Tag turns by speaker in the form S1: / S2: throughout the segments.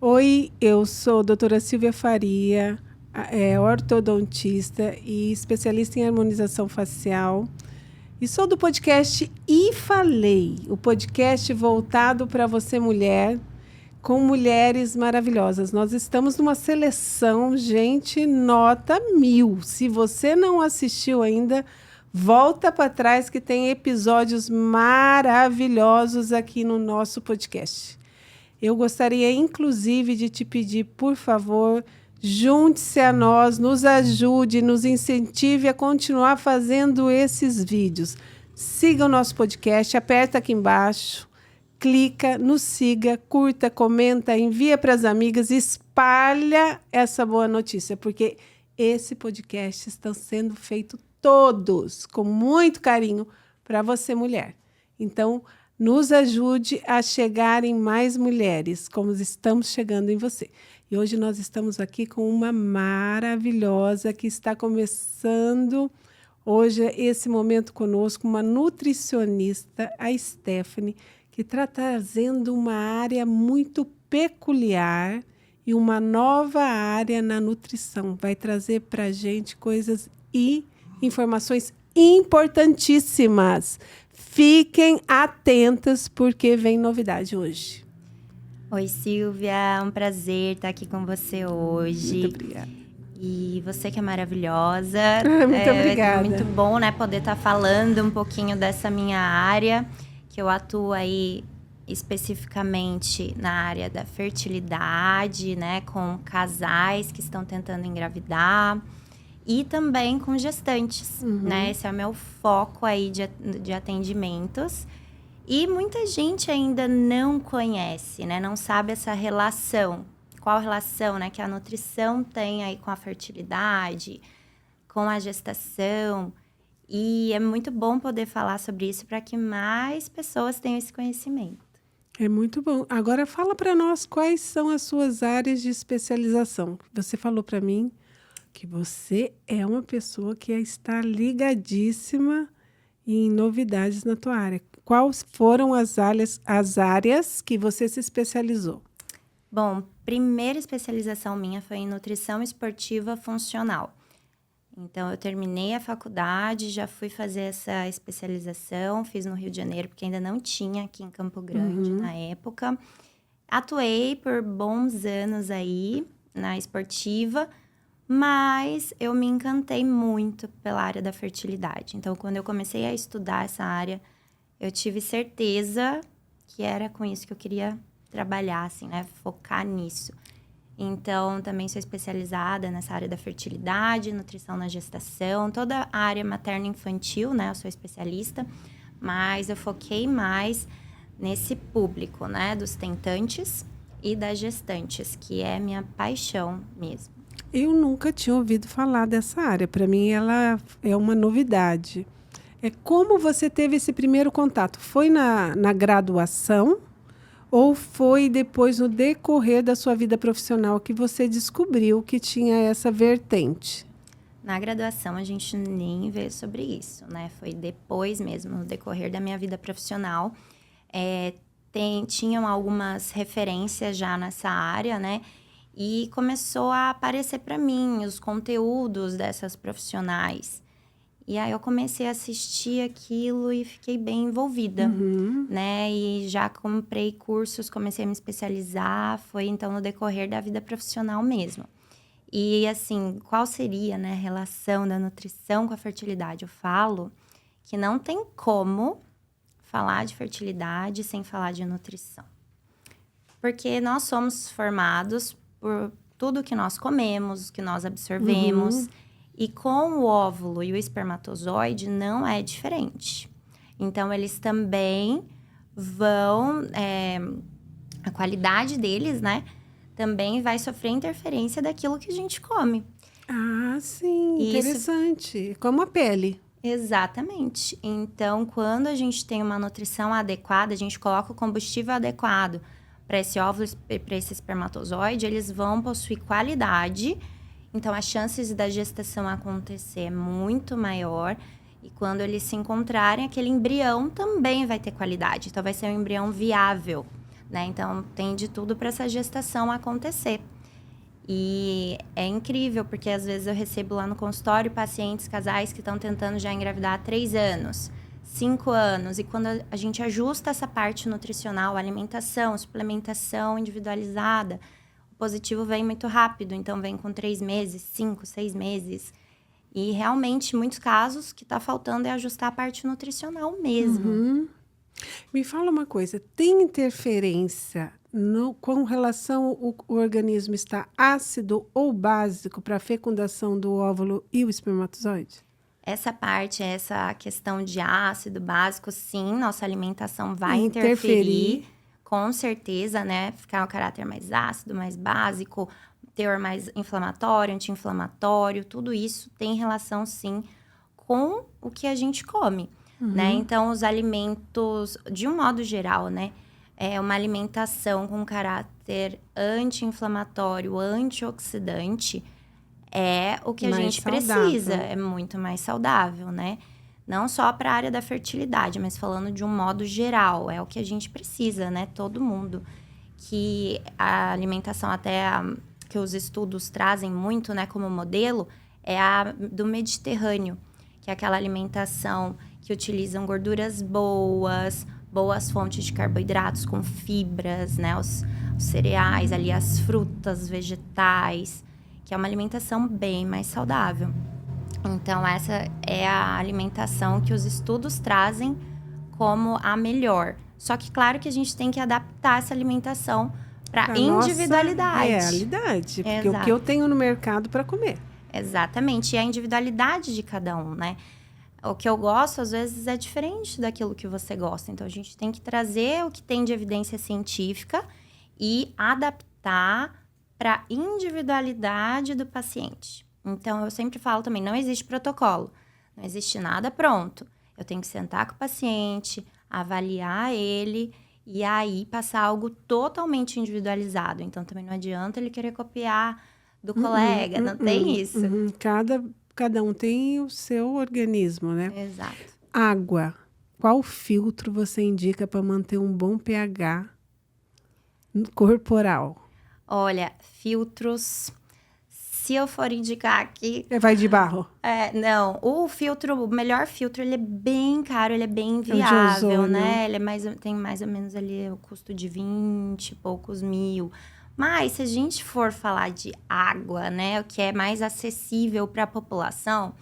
S1: Oi, eu sou a doutora Silvia Faria, ortodontista e especialista em harmonização facial. E sou do podcast E Falei, o podcast voltado para você, mulher, com mulheres maravilhosas. Nós estamos numa seleção, gente, nota 1000. Se você não assistiu ainda, volta para trás que tem episódios maravilhosos aqui no nosso podcast. Eu gostaria, inclusive, de te pedir, por favor, junte-se a nós, nos ajude, nos incentive a continuar fazendo esses vídeos. Siga o nosso podcast, aperta aqui embaixo, clica, nos siga, curta, comenta, envia para as amigas, espalha essa boa notícia, porque esse podcast está sendo feito todos com muito carinho para você, mulher. Então, nos ajude a chegar em mais mulheres, como estamos chegando em você. E hoje nós estamos aqui com uma maravilhosa que está começando hoje esse momento conosco, uma nutricionista, a Stephanie, que está trazendo uma área muito peculiar e uma nova área na nutrição. Vai trazer para a gente coisas e informações importantíssimas. Fiquem atentas, porque vem novidade hoje.
S2: Oi, Silvia. É um prazer estar aqui com você hoje.
S1: Muito obrigada.
S2: E você que é maravilhosa.
S1: Muito obrigada.
S2: É muito bom, né, poder estar falando um pouquinho dessa minha área, que eu atuo aí especificamente na área da fertilidade, né, com casais que estão tentando engravidar. E também com gestantes, né? Esse é o meu foco aí de atendimentos. E muita gente ainda não conhece, né? Não sabe essa relação. Qual relação, né? Que a nutrição tem aí com a fertilidade, com a gestação. E é muito bom poder falar sobre isso para que mais pessoas tenham esse conhecimento.
S1: É muito bom. Agora fala para nós quais são as suas áreas de especialização. Você falou para mim que você é uma pessoa que está ligadíssima em novidades na tua área. Quais foram as áreas que você se especializou?
S2: Bom, primeira especialização minha foi em nutrição esportiva funcional. Então, eu terminei a faculdade, já fui fazer essa especialização, fiz no Rio de Janeiro, porque ainda não tinha aqui em Campo Grande na época. Atuei por bons anos aí na esportiva, mas eu me encantei muito pela área da fertilidade. Então, quando eu comecei a estudar essa área, eu tive certeza que era com isso que eu queria trabalhar, assim, né? Focar nisso. Então, também sou especializada nessa área da fertilidade, nutrição na gestação, toda a área materno-infantil, né? Eu sou especialista, mas eu foquei mais nesse público, né? Dos tentantes e das gestantes, que é minha paixão mesmo.
S1: Eu nunca tinha ouvido falar dessa área. Para mim, ela é uma novidade. Como você teve esse primeiro contato? Foi na graduação ou foi depois, no decorrer da sua vida profissional, que você descobriu que tinha essa vertente?
S2: Na graduação, a gente nem vê sobre isso, né? Foi depois mesmo, no decorrer da minha vida profissional. Tinham algumas referências já nessa área, né? E começou a aparecer para mim os conteúdos dessas profissionais. E aí eu comecei a assistir aquilo e fiquei bem envolvida, né? E já comprei cursos, comecei a me especializar. Foi, então, no decorrer da vida profissional mesmo. E, assim, qual seria, né, a relação da nutrição com a fertilidade? Eu falo que não tem como falar de fertilidade sem falar de nutrição. Porque nós somos formados por tudo que nós comemos, que nós absorvemos. E com o óvulo e o espermatozoide não é diferente. Então, eles também vão... a qualidade deles, né? Também vai sofrer interferência daquilo que a gente come.
S1: Ah, sim. Interessante. Como a pele.
S2: Exatamente. Então, quando a gente tem uma nutrição adequada, a gente coloca o combustível adequado para esse óvulo e para esse espermatozoide, eles vão possuir qualidade. Então, as chances da gestação acontecer é muito maior. E quando eles se encontrarem, aquele embrião também vai ter qualidade. Então, vai ser um embrião viável, né? Então, tem de tudo para essa gestação acontecer. E é incrível, porque às vezes eu recebo lá no consultório pacientes, casais que estão tentando já engravidar há 3 anos, 5 anos. E quando a gente ajusta essa parte nutricional, alimentação, suplementação individualizada, o positivo vem muito rápido. Então, vem com 3 meses, 5, 6 meses. E realmente, em muitos casos, o que está faltando é ajustar a parte nutricional mesmo.
S1: Me fala uma coisa, tem interferência com relação o organismo está ácido ou básico para a fecundação do óvulo e o espermatozoide?
S2: Essa parte, essa questão de ácido básico, sim, nossa alimentação vai interferir, com certeza, né? Ficar um caráter mais ácido, mais básico, teor mais inflamatório, anti-inflamatório, tudo isso tem relação, sim, com o que a gente come, né? Então, os alimentos, de um modo geral, né? É uma alimentação com caráter anti-inflamatório, antioxidante, é o que a gente precisa. É muito mais saudável, né? Não só para a área da fertilidade, mas falando de um modo geral, é o que a gente precisa, né? Todo mundo. Que a alimentação que os estudos trazem muito, né, como modelo, é a do Mediterrâneo, que é aquela alimentação que utilizam gorduras boas fontes de carboidratos com fibras, né, os cereais, ali as frutas, vegetais, que é uma alimentação bem mais saudável. Então, essa é a alimentação que os estudos trazem como a melhor. Só que, claro que a gente tem que adaptar essa alimentação para individualidade.
S1: Nossa realidade, porque o que eu tenho no mercado para comer.
S2: Exatamente, e a individualidade de cada um, né? O que eu gosto, às vezes, é diferente daquilo que você gosta. Então, a gente tem que trazer o que tem de evidência científica e adaptar para a individualidade do paciente. Então, eu sempre falo também, não existe protocolo, não existe nada pronto. Eu tenho que sentar com o paciente, avaliar ele e aí passar algo totalmente individualizado. Então, também não adianta ele querer copiar do colega, não tem isso.
S1: Cada um tem o seu organismo, né?
S2: Exato.
S1: Água. Qual filtro você indica para manter um bom pH corporal?
S2: Olha, filtros... Se eu for indicar aqui...
S1: Vai de barro?
S2: Não. O melhor filtro, ele é bem caro, ele é bem viável, né? Ele tem mais ou menos ali o custo de 20 e poucos mil. Mas, se a gente for falar de água, né? O que é mais acessível para a população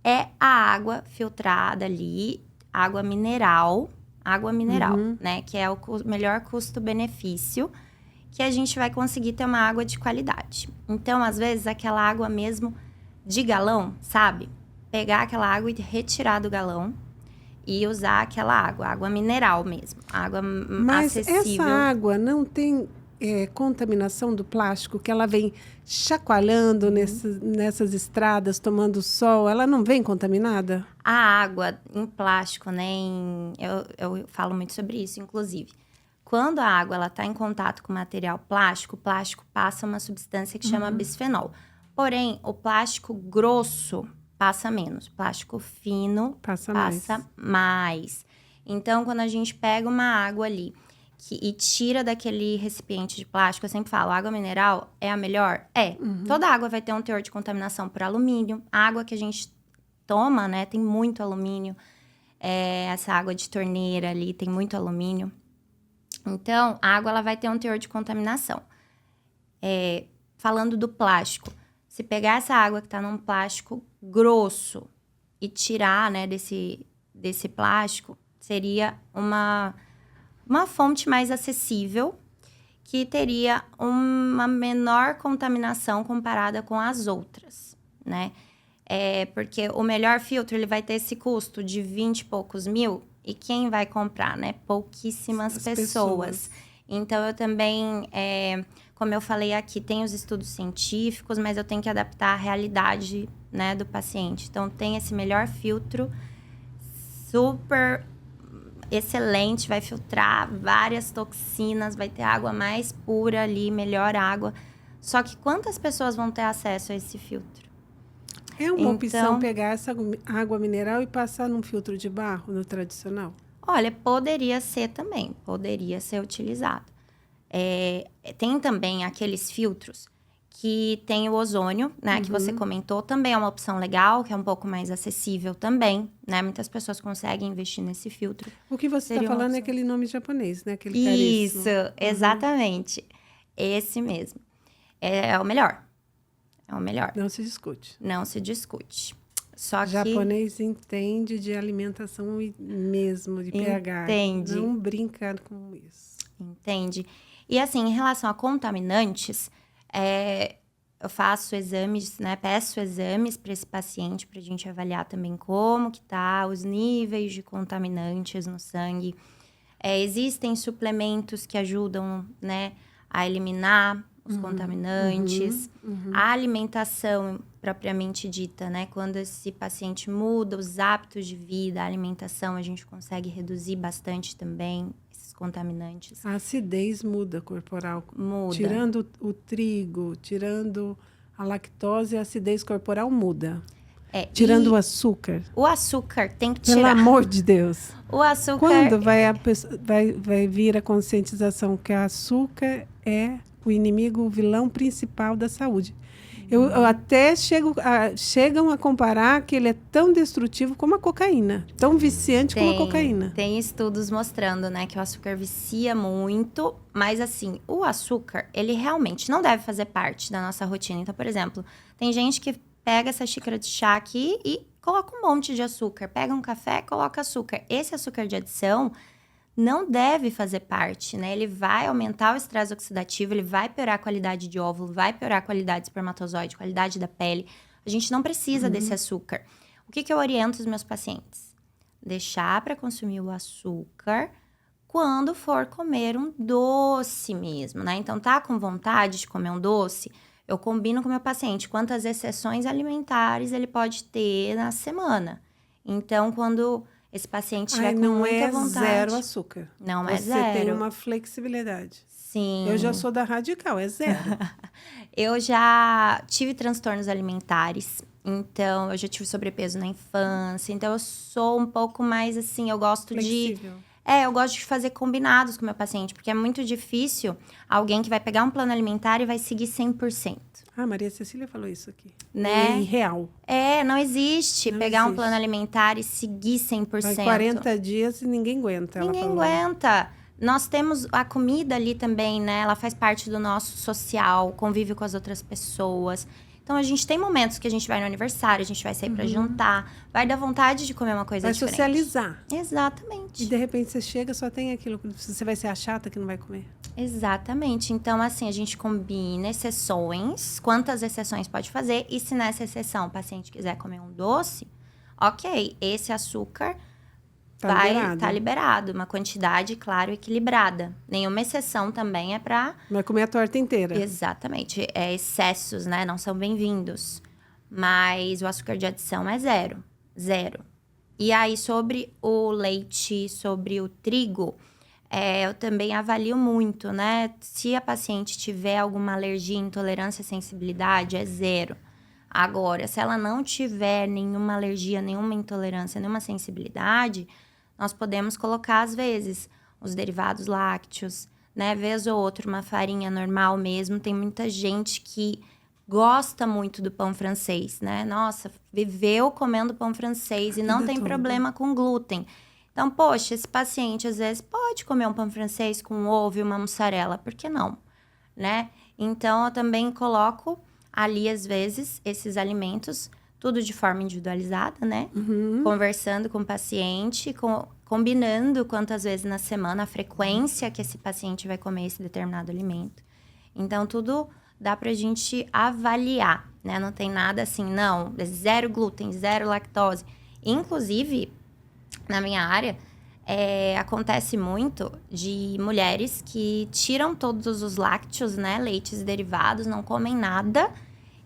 S2: é a água filtrada ali, água mineral, né? Que é o melhor custo-benefício, que a gente vai conseguir ter uma água de qualidade. Então, às vezes, aquela água mesmo de galão, sabe? Pegar aquela água e retirar do galão e usar aquela água mineral mesmo, água acessível.
S1: Mas essa água não tem contaminação do plástico, que ela vem chacoalhando nessas estradas, tomando sol, ela não vem contaminada?
S2: A água em plástico, né? Eu falo muito sobre isso, inclusive. Quando a água está em contato com material plástico, o plástico passa uma substância que chama bisfenol. Porém, o plástico grosso passa menos. O plástico fino passa mais. Então, quando a gente pega uma água ali e tira daquele recipiente de plástico, eu sempre falo, água mineral é a melhor? Toda água vai ter um teor de contaminação por alumínio. A água que a gente toma, né, tem muito alumínio. Essa água de torneira ali tem muito alumínio. Então, a água ela vai ter um teor de contaminação. Falando do plástico, se pegar essa água que está num plástico grosso e tirar, né, desse plástico, seria uma fonte mais acessível, que teria uma menor contaminação comparada com as outras, né? Porque o melhor filtro ele vai ter esse custo de 20 e poucos mil. E quem vai comprar, né? Pouquíssimas pessoas. Então, eu também, como eu falei aqui, tem os estudos científicos, mas eu tenho que adaptar a realidade, né, do paciente. Então, tem esse melhor filtro, super excelente, vai filtrar várias toxinas, vai ter água mais pura ali, melhor água. Só que quantas pessoas vão ter acesso a esse filtro?
S1: É uma opção pegar essa água mineral e passar num filtro de barro, no tradicional?
S2: Olha, poderia ser também, poderia ser utilizado. Tem também aqueles filtros que tem o ozônio, né, que você comentou, também é uma opção legal, que é um pouco mais acessível também, né? Muitas pessoas conseguem investir nesse filtro.
S1: O que você está falando é aquele nome japonês, né? Aquele
S2: caríssimo. Isso, exatamente.
S1: Uhum.
S2: Esse mesmo. É o melhor. É o melhor.
S1: Não se discute.
S2: Não se discute. Só que...
S1: japonês entende de alimentação mesmo, de pH.
S2: Entende.
S1: Não brinca com isso.
S2: Entende. E assim, em relação a contaminantes, eu faço exames, né? Peço exames para esse paciente para a gente avaliar também como que tá os níveis de contaminantes no sangue. Existem suplementos que ajudam, né, a eliminar os contaminantes. A alimentação propriamente dita, né? Quando esse paciente muda os hábitos de vida, a alimentação, a gente consegue reduzir bastante também esses contaminantes.
S1: A acidez muda corporal.
S2: Muda.
S1: Tirando o trigo, tirando a lactose, a acidez corporal muda. Tirando o açúcar.
S2: O açúcar tem que tirar.
S1: Pelo amor de Deus.
S2: O açúcar...
S1: Quando vai vir a conscientização que o açúcar é o inimigo, o vilão principal da saúde. Eu até chegam a comparar que ele é tão destrutivo como a cocaína. Tão viciante como a cocaína.
S2: Tem estudos mostrando, né, que o açúcar vicia muito. Mas, assim, o açúcar, ele realmente não deve fazer parte da nossa rotina. Então, por exemplo, tem gente que pega essa xícara de chá aqui e coloca um monte de açúcar. Pega um café, coloca açúcar. Esse açúcar de adição não deve fazer parte, né? Ele vai aumentar o estresse oxidativo, ele vai piorar a qualidade de óvulo, vai piorar a qualidade de espermatozoide, qualidade da pele. A gente não precisa desse açúcar. O que eu oriento os meus pacientes? Deixar para consumir o açúcar quando for comer um doce mesmo, né? Então, tá com vontade de comer um doce? Eu combino com o meu paciente quantas exceções alimentares ele pode ter na semana. Então, quando esse paciente tiver com muita vontade...
S1: Não é zero açúcar.
S2: Não é zero.
S1: Você tem uma flexibilidade.
S2: Sim.
S1: Eu já sou da radical, é zero.
S2: Eu já tive transtornos alimentares. Então, eu já tive sobrepeso na infância. Então, eu sou um pouco mais, assim, eu gosto
S1: flexível.
S2: eu gosto de fazer combinados com o meu paciente. Porque é muito difícil alguém que vai pegar um plano alimentar e vai seguir 100%.
S1: Ah, Maria Cecília falou isso aqui.
S2: Né?
S1: É irreal.
S2: Não existe pegar um plano alimentar e seguir 100%.
S1: Vai 40 dias e ninguém aguenta.
S2: Ninguém aguenta. Nós temos a comida ali também, né? Ela faz parte do nosso social, convívio com as outras pessoas. Então, a gente tem momentos que a gente vai no aniversário, a gente vai sair pra jantar. Vai dar vontade de comer uma coisa diferente.
S1: Vai socializar.
S2: Exatamente.
S1: E, de repente, você chega, só tem aquilo. Você vai ser a chata que não vai comer.
S2: Exatamente. Então, assim, a gente combina exceções. Quantas exceções pode fazer? E se nessa exceção o paciente quiser comer um doce, ok, esse açúcar tá liberado. Uma quantidade, claro, equilibrada. Nenhuma exceção também é pra...
S1: Vai comer a torta inteira.
S2: Exatamente. Excessos, né? Não são bem-vindos. Mas o açúcar de adição é zero. Zero. E aí, sobre o leite, sobre o trigo... eu também avalio muito, né? Se a paciente tiver alguma alergia, intolerância, sensibilidade, é zero. Agora, se ela não tiver nenhuma alergia, nenhuma intolerância, nenhuma sensibilidade, nós podemos colocar, às vezes, os derivados lácteos, né? Vez ou outra, uma farinha normal mesmo. Tem muita gente que gosta muito do pão francês, né? Nossa, viveu comendo pão francês e não tem problema com glúten. Então, poxa, esse paciente, às vezes, pode comer um pão francês com ovo e uma mussarela. Por que não? Né? Então, eu também coloco ali, às vezes, esses alimentos, tudo de forma individualizada, né? Conversando com o paciente, combinando quantas vezes na semana, a frequência que esse paciente vai comer esse determinado alimento. Então, tudo dá pra gente avaliar, né? Não tem nada assim, não, zero glúten, zero lactose. Inclusive... na minha área, acontece muito de mulheres que tiram todos os lácteos, né? Leites e derivados, não comem nada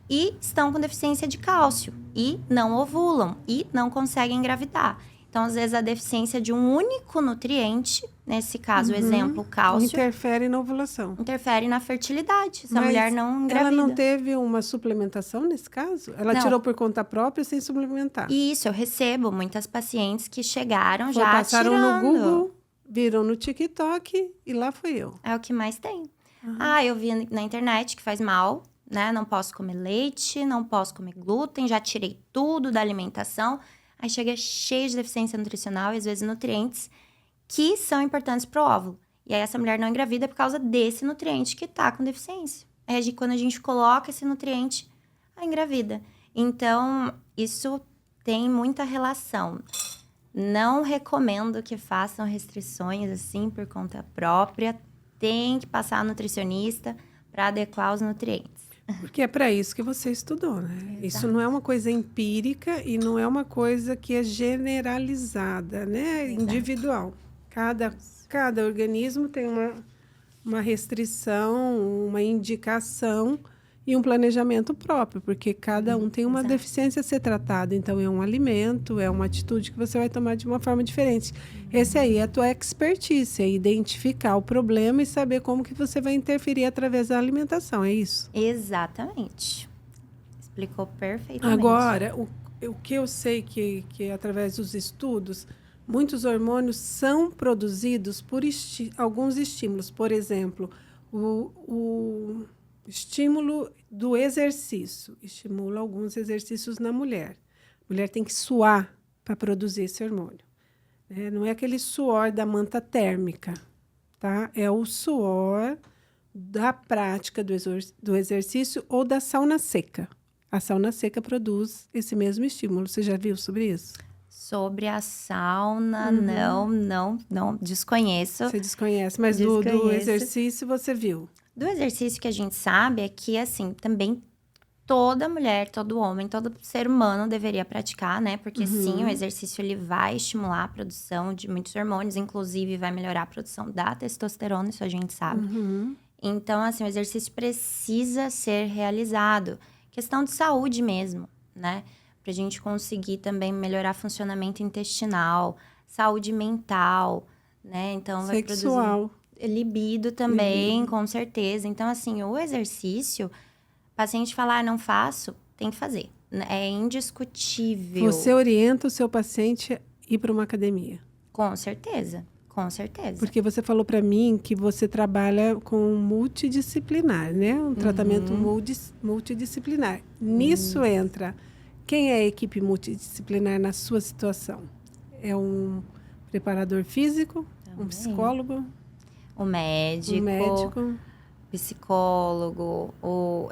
S2: e estão com deficiência de cálcio. E não ovulam e não conseguem engravidar. Então, às vezes, a deficiência de um único nutriente, nesse caso, exemplo, cálcio,
S1: interfere na ovulação.
S2: interfere na fertilidade, se a
S1: Mas
S2: mulher não engravida.
S1: ela não teve uma suplementação nesse caso? Ela
S2: Não.
S1: tirou por conta própria sem suplementar?
S2: Isso, eu recebo muitas pacientes que chegaram já
S1: Passaram
S2: tirando.
S1: no Google, viram no TikTok e lá fui eu.
S2: É o que mais tem. Eu vi na internet que faz mal, né? Não posso comer leite, não posso comer glúten, já tirei tudo da alimentação. Aí chega cheio de deficiência nutricional e às vezes nutrientes que são importantes pro óvulo. E aí essa mulher não engravida por causa desse nutriente que tá com deficiência. Aí quando a gente coloca esse nutriente, a engravida. Então, isso tem muita relação. Não recomendo que façam restrições assim por conta própria. Tem que passar a nutricionista para adequar os nutrientes.
S1: Porque é para isso que você estudou, né?
S2: Exato.
S1: Isso não é uma coisa empírica e não é uma coisa que é generalizada, né?
S2: Exato.
S1: Individual. Cada organismo tem uma restrição, uma indicação e um planejamento próprio, porque cada um tem uma
S2: Exato.
S1: deficiência a ser tratada. Então, é um alimento, é uma atitude que você vai tomar de uma forma diferente. Esse aí é a tua expertise, é identificar o problema e saber como que você vai interferir através da alimentação, é isso?
S2: Exatamente. Explicou perfeitamente.
S1: Agora, o que eu sei que através dos estudos, muitos hormônios são produzidos por alguns estímulos. Por exemplo, o estímulo do exercício estimula alguns exercícios na mulher. A mulher tem que suar para produzir esse hormônio. Não é aquele suor da manta térmica, tá? É o suor da prática do exercício ou da sauna seca. A sauna seca produz esse mesmo estímulo. Você já viu sobre isso?
S2: Sobre a sauna, não desconheço.
S1: Você desconhece, mas do exercício você viu?
S2: Do exercício que a gente sabe é que, assim, também toda mulher, todo homem, todo ser humano deveria praticar, né? Porque, sim, o exercício, ele vai estimular a produção de muitos hormônios, inclusive vai melhorar a produção da testosterona, isso a gente sabe. Então, assim, o exercício precisa ser realizado. Questão de saúde mesmo, né? Pra gente conseguir também melhorar funcionamento intestinal, saúde mental, né? Então, vai
S1: sexual.
S2: Libido também, com certeza. Então, assim, o exercício, o paciente falar, não faço, tem que fazer. É indiscutível.
S1: Você orienta o seu paciente a ir para uma academia?
S2: Com certeza, com certeza.
S1: Porque você falou para mim que você trabalha com multidisciplinar, né? Um tratamento multidisciplinar. Nisso entra... Quem é a equipe multidisciplinar na sua situação? É um preparador físico?
S2: Também.
S1: Um psicólogo?
S2: O médico, psicólogo, o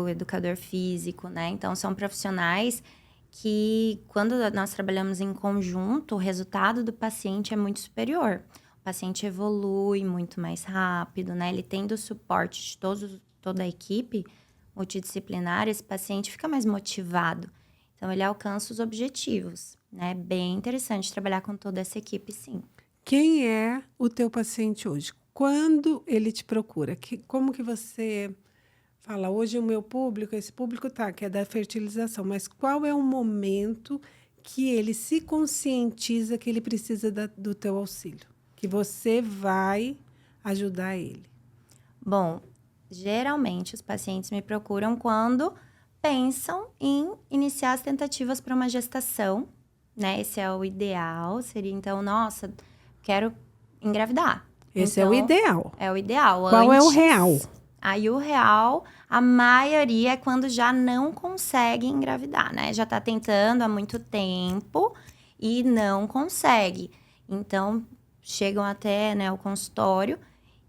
S2: educador físico, né? Então, são profissionais que, quando nós trabalhamos em conjunto, o resultado do paciente é muito superior. O paciente evolui muito mais rápido, né? Ele tendo o suporte de toda a equipe multidisciplinar, esse paciente fica mais motivado. Então, ele alcança os objetivos, né? Bem interessante trabalhar com toda essa equipe, sim.
S1: Quem é o teu paciente hoje? Quando ele te procura? Como que você fala, hoje o meu público, esse público que é da fertilização, mas qual é o momento que ele se conscientiza que ele precisa do teu auxílio? Que você vai ajudar ele?
S2: Bom, geralmente os pacientes me procuram quando pensam em iniciar as tentativas para uma gestação, né? Esse é o ideal, seria então, nossa, quero engravidar.
S1: Esse
S2: então,
S1: é o ideal.
S2: É o ideal.
S1: Qual é o real?
S2: Aí o real, a maioria é quando já não consegue engravidar, né? Já tá tentando há muito tempo e não consegue. Então, chegam até, né, o consultório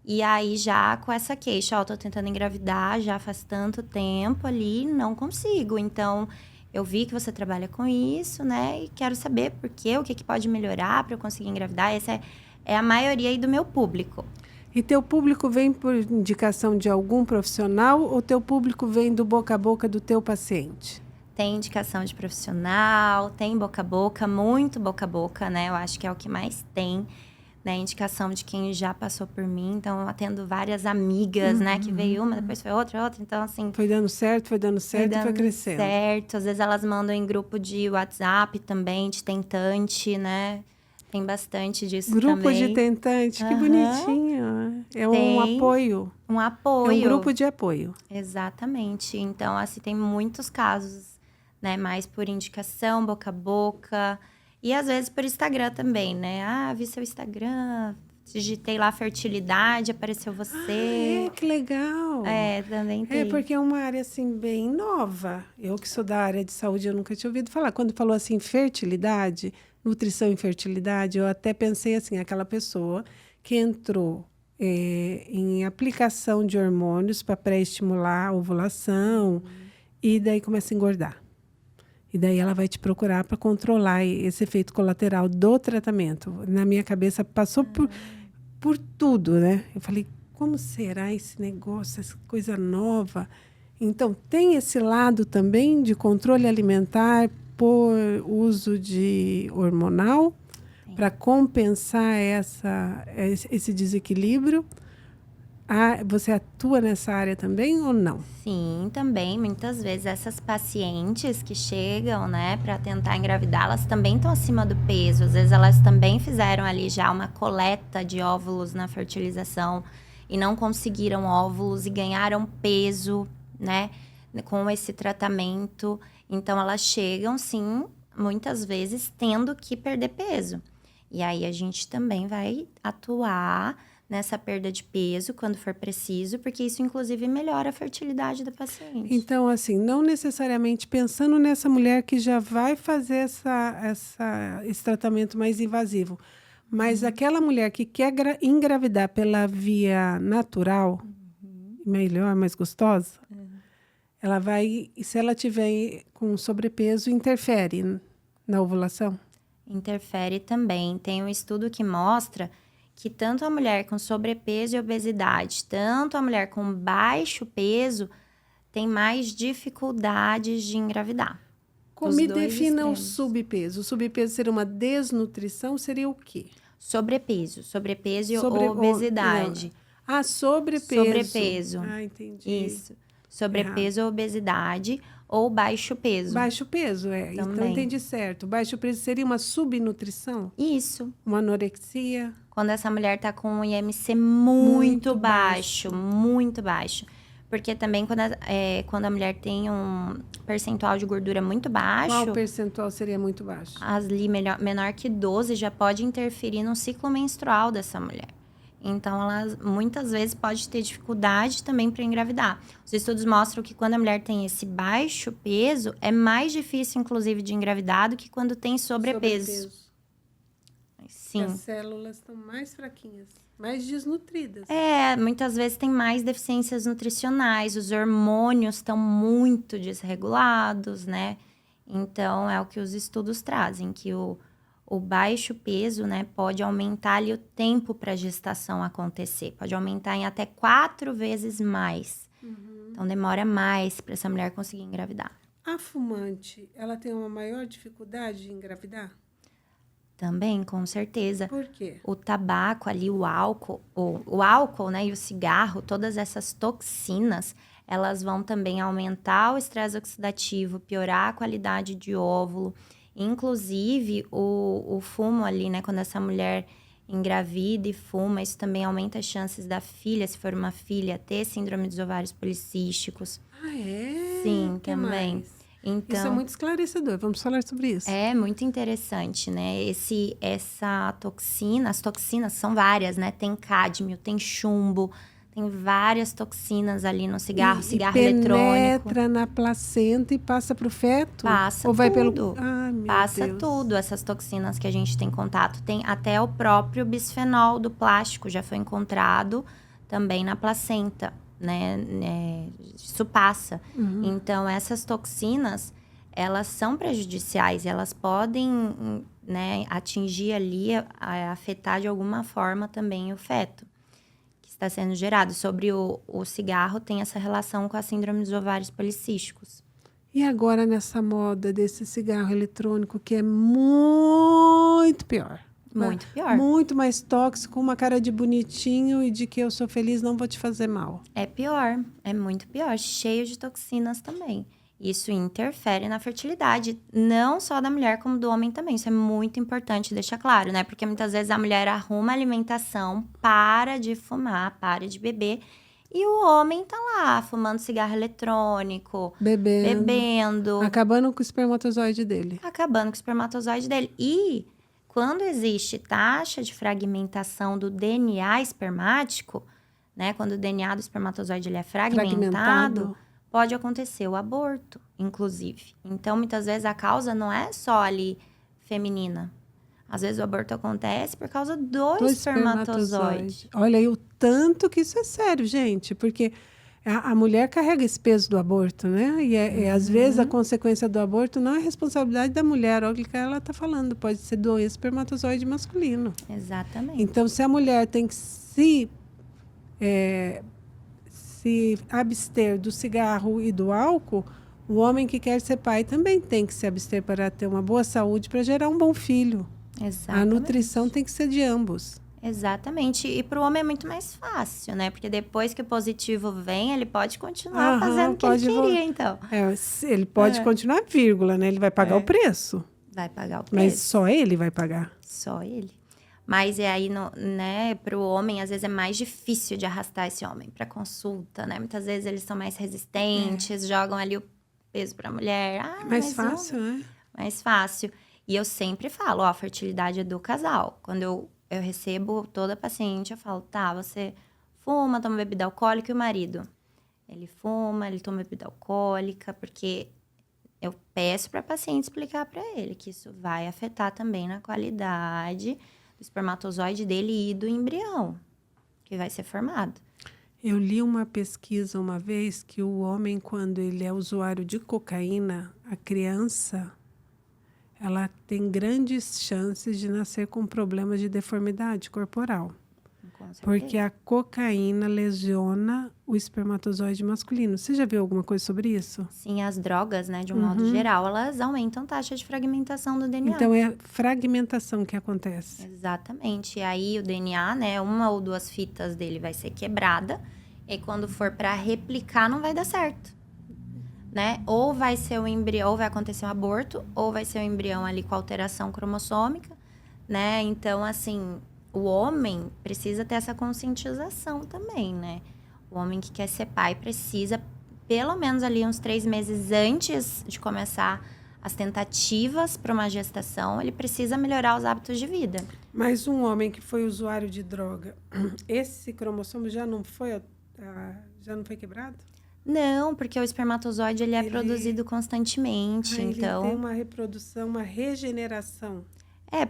S2: e aí já com essa queixa, tô tentando engravidar já faz tanto tempo ali, não consigo. Então, eu vi que você trabalha com isso, né? E quero saber por quê, o que pode melhorar para eu conseguir engravidar. Essa é a maioria aí do meu público.
S1: E teu público vem por indicação de algum profissional ou teu público vem do boca a boca do teu paciente?
S2: Tem indicação de profissional, tem boca a boca, muito boca a boca, né? Eu acho que é o que mais tem, né, indicação de quem já passou por mim. Então, eu atendo várias amigas, né, que veio uma, depois foi outra. Então, assim...
S1: Foi dando certo e foi crescendo.
S2: Certo. Às vezes, elas mandam em grupo de WhatsApp também, de tentante, né? Tem bastante disso
S1: também.
S2: Grupo
S1: de tentante, que bonitinho. É um apoio.
S2: Um apoio.
S1: É um grupo de apoio.
S2: Exatamente. Então, assim, tem muitos casos, né? Mais por indicação, boca a boca. E, às vezes, por Instagram também, né? Ah, vi seu Instagram, digitei lá fertilidade, apareceu você.
S1: Que legal.
S2: Também tem.
S1: Porque é uma área, assim, bem nova. Eu que sou da área de saúde, eu nunca tinha ouvido falar. Quando falou, assim, fertilidade, nutrição e fertilidade, eu até pensei, assim, aquela pessoa que entrou em aplicação de hormônios para pré-estimular a ovulação e daí começa a engordar. E daí ela vai te procurar para controlar esse efeito colateral do tratamento. Na minha cabeça passou por tudo, né? Eu falei, como será esse negócio, essa coisa nova? Então, tem esse lado também de controle alimentar por uso de hormonal para compensar esse desequilíbrio. Você atua nessa área também ou não?
S2: Sim, também. Muitas vezes essas pacientes que chegam, né, para tentar engravidar, elas também estão acima do peso. Às vezes elas também fizeram ali já uma coleta de óvulos na fertilização e não conseguiram óvulos e ganharam peso, né, com esse tratamento. Então elas chegam, sim, muitas vezes tendo que perder peso. E aí a gente também vai atuar nessa perda de peso, quando for preciso, porque isso, inclusive, melhora a fertilidade da paciente.
S1: Então, assim, não necessariamente pensando nessa mulher que já vai fazer esse tratamento mais invasivo, mas aquela mulher que quer engravidar pela via natural, melhor, mais gostosa, ela vai, se ela tiver com sobrepeso, interfere na ovulação?
S2: Interfere também. Tem um estudo que mostra que tanto a mulher com sobrepeso e obesidade, tanto a mulher com baixo peso, tem mais dificuldades de engravidar.
S1: Como me defina o subpeso? O subpeso seria uma desnutrição? Seria o quê?
S2: Sobrepeso e obesidade.
S1: Sobrepeso.
S2: Sobrepeso.
S1: Entendi.
S2: Isso. Sobrepeso ou obesidade ou baixo peso.
S1: Baixo peso, Então, entendi certo. Baixo peso seria uma subnutrição?
S2: Isso.
S1: Uma anorexia?
S2: Quando essa mulher tá com um IMC muito baixo. Porque também quando a mulher tem um percentual de gordura muito baixo...
S1: Qual percentual seria muito baixo?
S2: Ali menor que 12 já pode interferir no ciclo menstrual dessa mulher. Então, ela muitas vezes pode ter dificuldade também para engravidar. Os estudos mostram que quando a mulher tem esse baixo peso, é mais difícil, inclusive, de engravidar do que quando tem sobrepeso. Sim.
S1: As células estão mais fraquinhas, mais desnutridas.
S2: Muitas vezes tem mais deficiências nutricionais, os hormônios estão muito desregulados, né? Então, é o que os estudos trazem, que o baixo peso, né, pode aumentar ali o tempo para a gestação acontecer. Pode aumentar em até 4 vezes mais. Então, demora mais para essa mulher conseguir engravidar.
S1: A fumante, ela tem uma maior dificuldade de engravidar?
S2: Também, com certeza.
S1: Por quê?
S2: O tabaco ali, o álcool, né, e o cigarro, todas essas toxinas, elas vão também aumentar o estresse oxidativo, piorar a qualidade de óvulo. Inclusive, o fumo ali, né? Quando essa mulher engravida e fuma, isso também aumenta as chances da filha, se for uma filha, ter síndrome dos ovários policísticos. Sim,
S1: que
S2: também.
S1: Mais?
S2: Então,
S1: isso é muito esclarecedor. Vamos falar sobre isso.
S2: É muito interessante, né? Essa toxina, as toxinas são várias, né? Tem cádmio, tem chumbo, tem várias toxinas ali no cigarro, cigarro eletrônico.
S1: Penetra na placenta e passa para o feto?
S2: Passa
S1: Ou vai
S2: tudo.
S1: Passa
S2: tudo, essas toxinas que a gente tem contato. Tem até o próprio bisfenol do plástico, já foi encontrado também na placenta, né? Isso passa. Então, essas toxinas, elas são prejudiciais. Elas podem, né, atingir ali, afetar de alguma forma também o feto está sendo gerado. Sobre o cigarro, tem essa relação com a síndrome dos ovários policísticos.
S1: E agora nessa moda desse cigarro eletrônico, que é muito pior?
S2: Muito pior.
S1: Muito mais tóxico, uma cara de bonitinho e de que eu sou feliz, não vou te fazer mal.
S2: É pior, é muito pior, cheio de toxinas também. Isso interfere na fertilidade, não só da mulher, como do homem também. Isso é muito importante deixar claro, né? Porque muitas vezes a mulher arruma alimentação, para de fumar, para de beber, e o homem tá lá, fumando cigarro eletrônico, bebendo,
S1: Acabando com o espermatozoide dele.
S2: acabando com o espermatozoide dele. E quando existe taxa de fragmentação do DNA espermático, né? Quando o DNA do espermatozoide ele é fragmentado, pode acontecer o aborto, inclusive. Então, muitas vezes, a causa não é só ali feminina. Às vezes, o aborto acontece por causa do espermatozoide.
S1: Olha aí o tanto que isso é sério, gente. Porque a mulher carrega esse peso do aborto, né? E às vezes, a consequência do aborto não é responsabilidade da mulher. Olha o que ela está falando. Pode ser do espermatozoide masculino.
S2: Exatamente.
S1: Então, se a mulher tem que se abster do cigarro e do álcool, o homem que quer ser pai também tem que se abster para ter uma boa saúde, para gerar um bom filho.
S2: Exatamente.
S1: A nutrição tem que ser de ambos.
S2: Exatamente. E para o homem é muito mais fácil, né? Porque depois que o positivo vem, ele pode continuar fazendo o que ele queria, então.
S1: Ele pode continuar, vírgula, né? Ele vai pagar o preço.
S2: Vai pagar o preço.
S1: Mas só ele vai pagar.
S2: Só ele. Mas aí, né, para o homem, às vezes é mais difícil de arrastar esse homem para consulta, né? Muitas vezes eles são mais resistentes, jogam ali o peso para a mulher.
S1: Mais fácil, né?
S2: Mais fácil. E eu sempre falo, a fertilidade é do casal. Quando eu recebo toda paciente, eu falo, tá, você fuma, toma bebida alcoólica, e o marido? Ele fuma, ele toma bebida alcoólica, porque eu peço para a paciente explicar para ele que isso vai afetar também na qualidade do espermatozoide dele e do embrião que vai ser formado.
S1: Eu li uma pesquisa uma vez que o homem, quando ele é usuário de cocaína, a criança, ela tem grandes chances de nascer com problemas de deformidade corporal. Porque a cocaína lesiona o espermatozoide masculino. Você já viu alguma coisa sobre isso?
S2: Sim, as drogas, né, de um modo geral, elas aumentam a taxa de fragmentação do DNA.
S1: Então, é fragmentação que acontece.
S2: Exatamente. E aí, o DNA, né, uma ou duas fitas dele vai ser quebrada. E quando for para replicar, não vai dar certo. Né? Ou vai ser o embrião, ou vai acontecer um aborto, ou vai ser o embrião ali com alteração cromossômica, né? Então, assim, o homem precisa ter essa conscientização também, né? O homem que quer ser pai precisa, pelo menos ali uns 3 meses antes de começar as tentativas para uma gestação, ele precisa melhorar os hábitos de vida.
S1: Mas um homem que foi usuário de droga, esse cromossomo já não foi quebrado?
S2: Não, porque o espermatozoide ele é produzido constantemente, então...
S1: Ele tem uma reprodução, uma regeneração.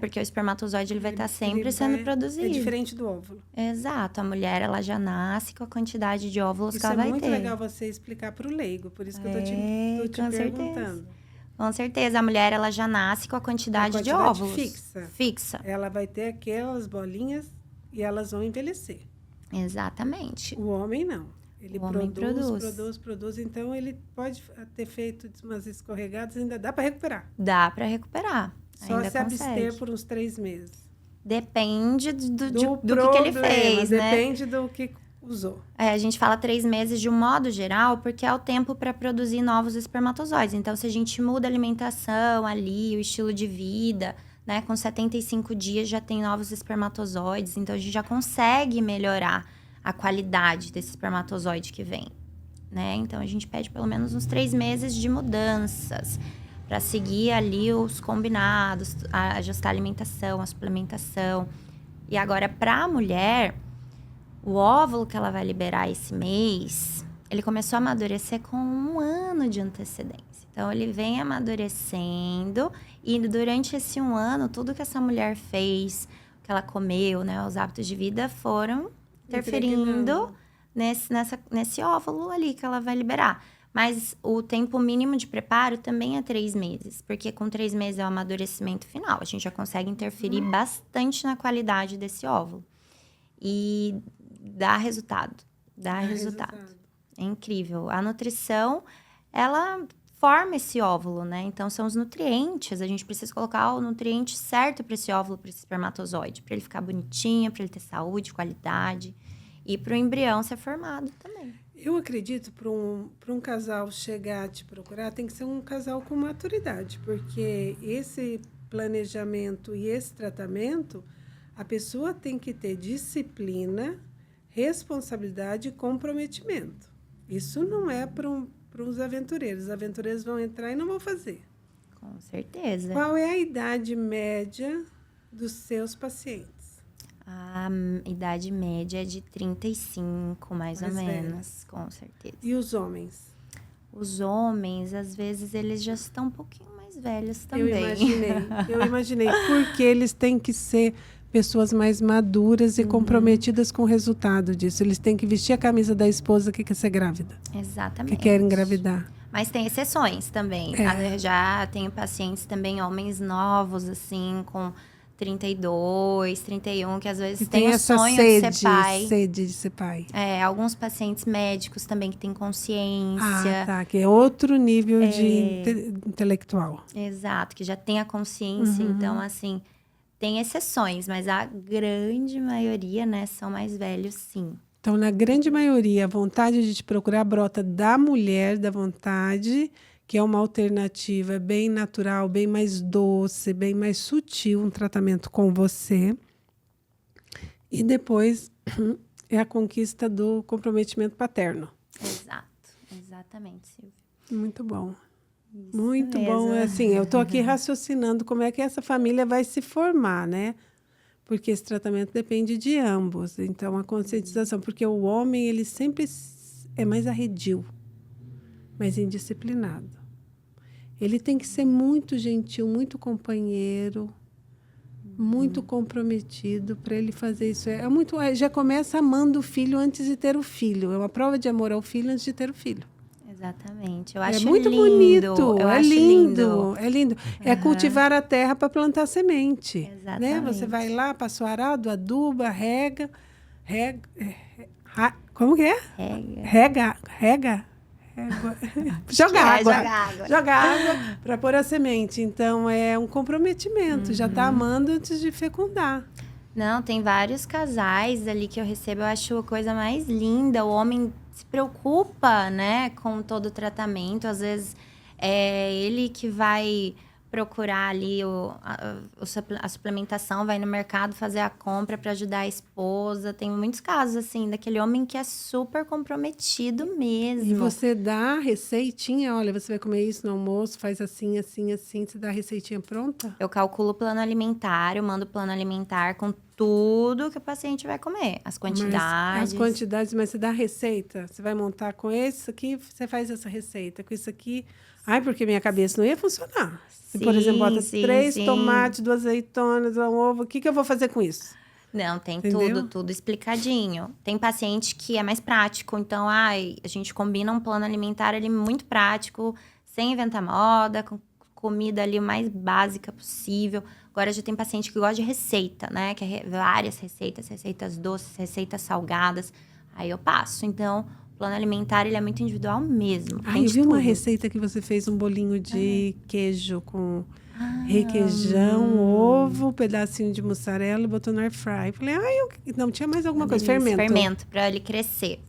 S2: Porque o espermatozoide ele vai estar sempre sendo produzido.
S1: É diferente do óvulo.
S2: Exato, a mulher ela já nasce com a quantidade de óvulos que ela vai ter.
S1: Isso é muito legal você explicar para o leigo, por isso que eu tô te perguntando.
S2: Com certeza, a mulher ela já nasce com a quantidade de óvulos. Fixa.
S1: Ela vai ter aquelas bolinhas e elas vão envelhecer.
S2: Exatamente.
S1: O homem não. Ele produz. Então, ele pode ter feito umas escorregadas, ainda dá para recuperar.
S2: Dá para recuperar.
S1: Só
S2: ainda
S1: se abster por uns 3 meses.
S2: Depende do que ele fez, né?
S1: Depende do que usou.
S2: A gente fala 3 meses de um modo geral, porque é o tempo para produzir novos espermatozoides. Então, se a gente muda a alimentação ali, o estilo de vida, né? Com 75 dias já tem novos espermatozoides. Então, a gente já consegue melhorar a qualidade desse espermatozoide que vem, né? Então, a gente pede pelo menos uns 3 meses de mudanças para seguir ali os combinados, ajustar a alimentação, a suplementação. E agora, para a mulher, o óvulo que ela vai liberar esse mês, ele começou a amadurecer com 1 ano de antecedência. Então, ele vem amadurecendo e durante esse 1 ano, tudo que essa mulher fez, o que ela comeu, né, os hábitos de vida foram interferindo nesse óvulo ali que ela vai liberar. Mas o tempo mínimo de preparo também é 3 meses, porque com 3 meses é o amadurecimento final. A gente já consegue interferir bastante na qualidade desse óvulo. E dá resultado. Dá resultado. É incrível. A nutrição, ela forma esse óvulo, né? Então, são os nutrientes. A gente precisa colocar o nutriente certo para esse óvulo, para esse espermatozoide. Para ele ficar bonitinho, para ele ter saúde, qualidade. E para o embrião ser formado também.
S1: Eu acredito, para um casal chegar a te procurar, tem que ser um casal com maturidade. Porque esse planejamento e esse tratamento, a pessoa tem que ter disciplina, responsabilidade e comprometimento. Isso não é para os aventureiros. Os aventureiros vão entrar e não vão fazer.
S2: Com certeza.
S1: Qual é a idade média dos seus pacientes?
S2: A idade média é de 35, mais ou menos, com certeza.
S1: E os homens?
S2: Os homens, às vezes, eles já estão um pouquinho mais velhos também.
S1: Eu imaginei. Porque eles têm que ser pessoas mais maduras e comprometidas com o resultado disso. Eles têm que vestir a camisa da esposa que quer ser grávida.
S2: Exatamente.
S1: Que quer engravidar.
S2: Mas tem exceções também. Já tenho pacientes também, homens novos, assim, com 32, 31, que às vezes tem o sonho de ser pai.
S1: Sede de ser pai.
S2: Alguns pacientes médicos também que têm consciência.
S1: Ah, tá. Que é outro nível de intelectual.
S2: Exato, que já tem a consciência. Então, assim, tem exceções, mas a grande maioria, né, são mais velhos, sim.
S1: Então, na grande maioria, a vontade de te procurar brota da mulher, da vontade, que é uma alternativa bem natural, bem mais doce, bem mais sutil, um tratamento com você. E depois é a conquista do comprometimento paterno.
S2: Exato, exatamente, Silvia.
S1: Muito bom.
S2: Isso
S1: Muito
S2: mesmo.
S1: bom. Assim, eu estou aqui raciocinando como é que essa família vai se formar, né? Porque esse tratamento depende de ambos. Então, a conscientização, porque o homem, ele sempre é mais arredio, mais indisciplinado. Ele tem que ser muito gentil, muito companheiro, muito comprometido para ele fazer isso. Já começa amando o filho antes de ter o filho. É uma prova de amor ao filho antes de ter o filho.
S2: Exatamente. Eu acho
S1: muito
S2: lindo.
S1: bonito.
S2: Eu
S1: É
S2: acho
S1: lindo. É lindo. É cultivar a terra para plantar semente.
S2: Exatamente.
S1: Né? Você vai lá, passa o arado, aduba, rega. Como que é? Rega. Joga água para pôr a semente. Então, é um comprometimento. Já está amando antes de fecundar.
S2: Não, tem vários casais ali que eu recebo. Eu acho a coisa mais linda. O homem se preocupa, né, com todo o tratamento. Às vezes, é ele que vai procurar ali a suplementação, vai no mercado fazer a compra para ajudar a esposa. Tem muitos casos, assim, daquele homem que é super comprometido mesmo.
S1: E você dá a receitinha, olha, você vai comer isso no almoço, faz assim, assim, assim, você dá a receitinha pronta?
S2: Eu calculo o plano alimentar, eu mando o plano alimentar com tudo que o paciente vai comer. As quantidades.
S1: Mas você dá a receita. Você vai montar com esse aqui, você faz essa receita. Com isso aqui... Ai, porque minha cabeça não ia funcionar. Se, por exemplo, bota 3 tomates, 2 azeitonas, um ovo, o que eu vou fazer com isso?
S2: Não, tem
S1: Entendeu?
S2: tudo explicadinho. Tem paciente que é mais prático, então, a gente combina um plano alimentar ali muito prático, sem inventar moda, com comida ali o mais básica possível. Agora, já tem paciente que gosta de receita, né? Que é várias receitas doces, receitas salgadas. Aí eu passo. Então, o plano alimentar, ele é muito individual mesmo.
S1: Eu vi uma receita que você fez, um bolinho de queijo com requeijão, ovo, pedacinho de mussarela e botou no air fry. Falei, não, tinha mais alguma coisa, fermento.
S2: Fermento, para ele crescer.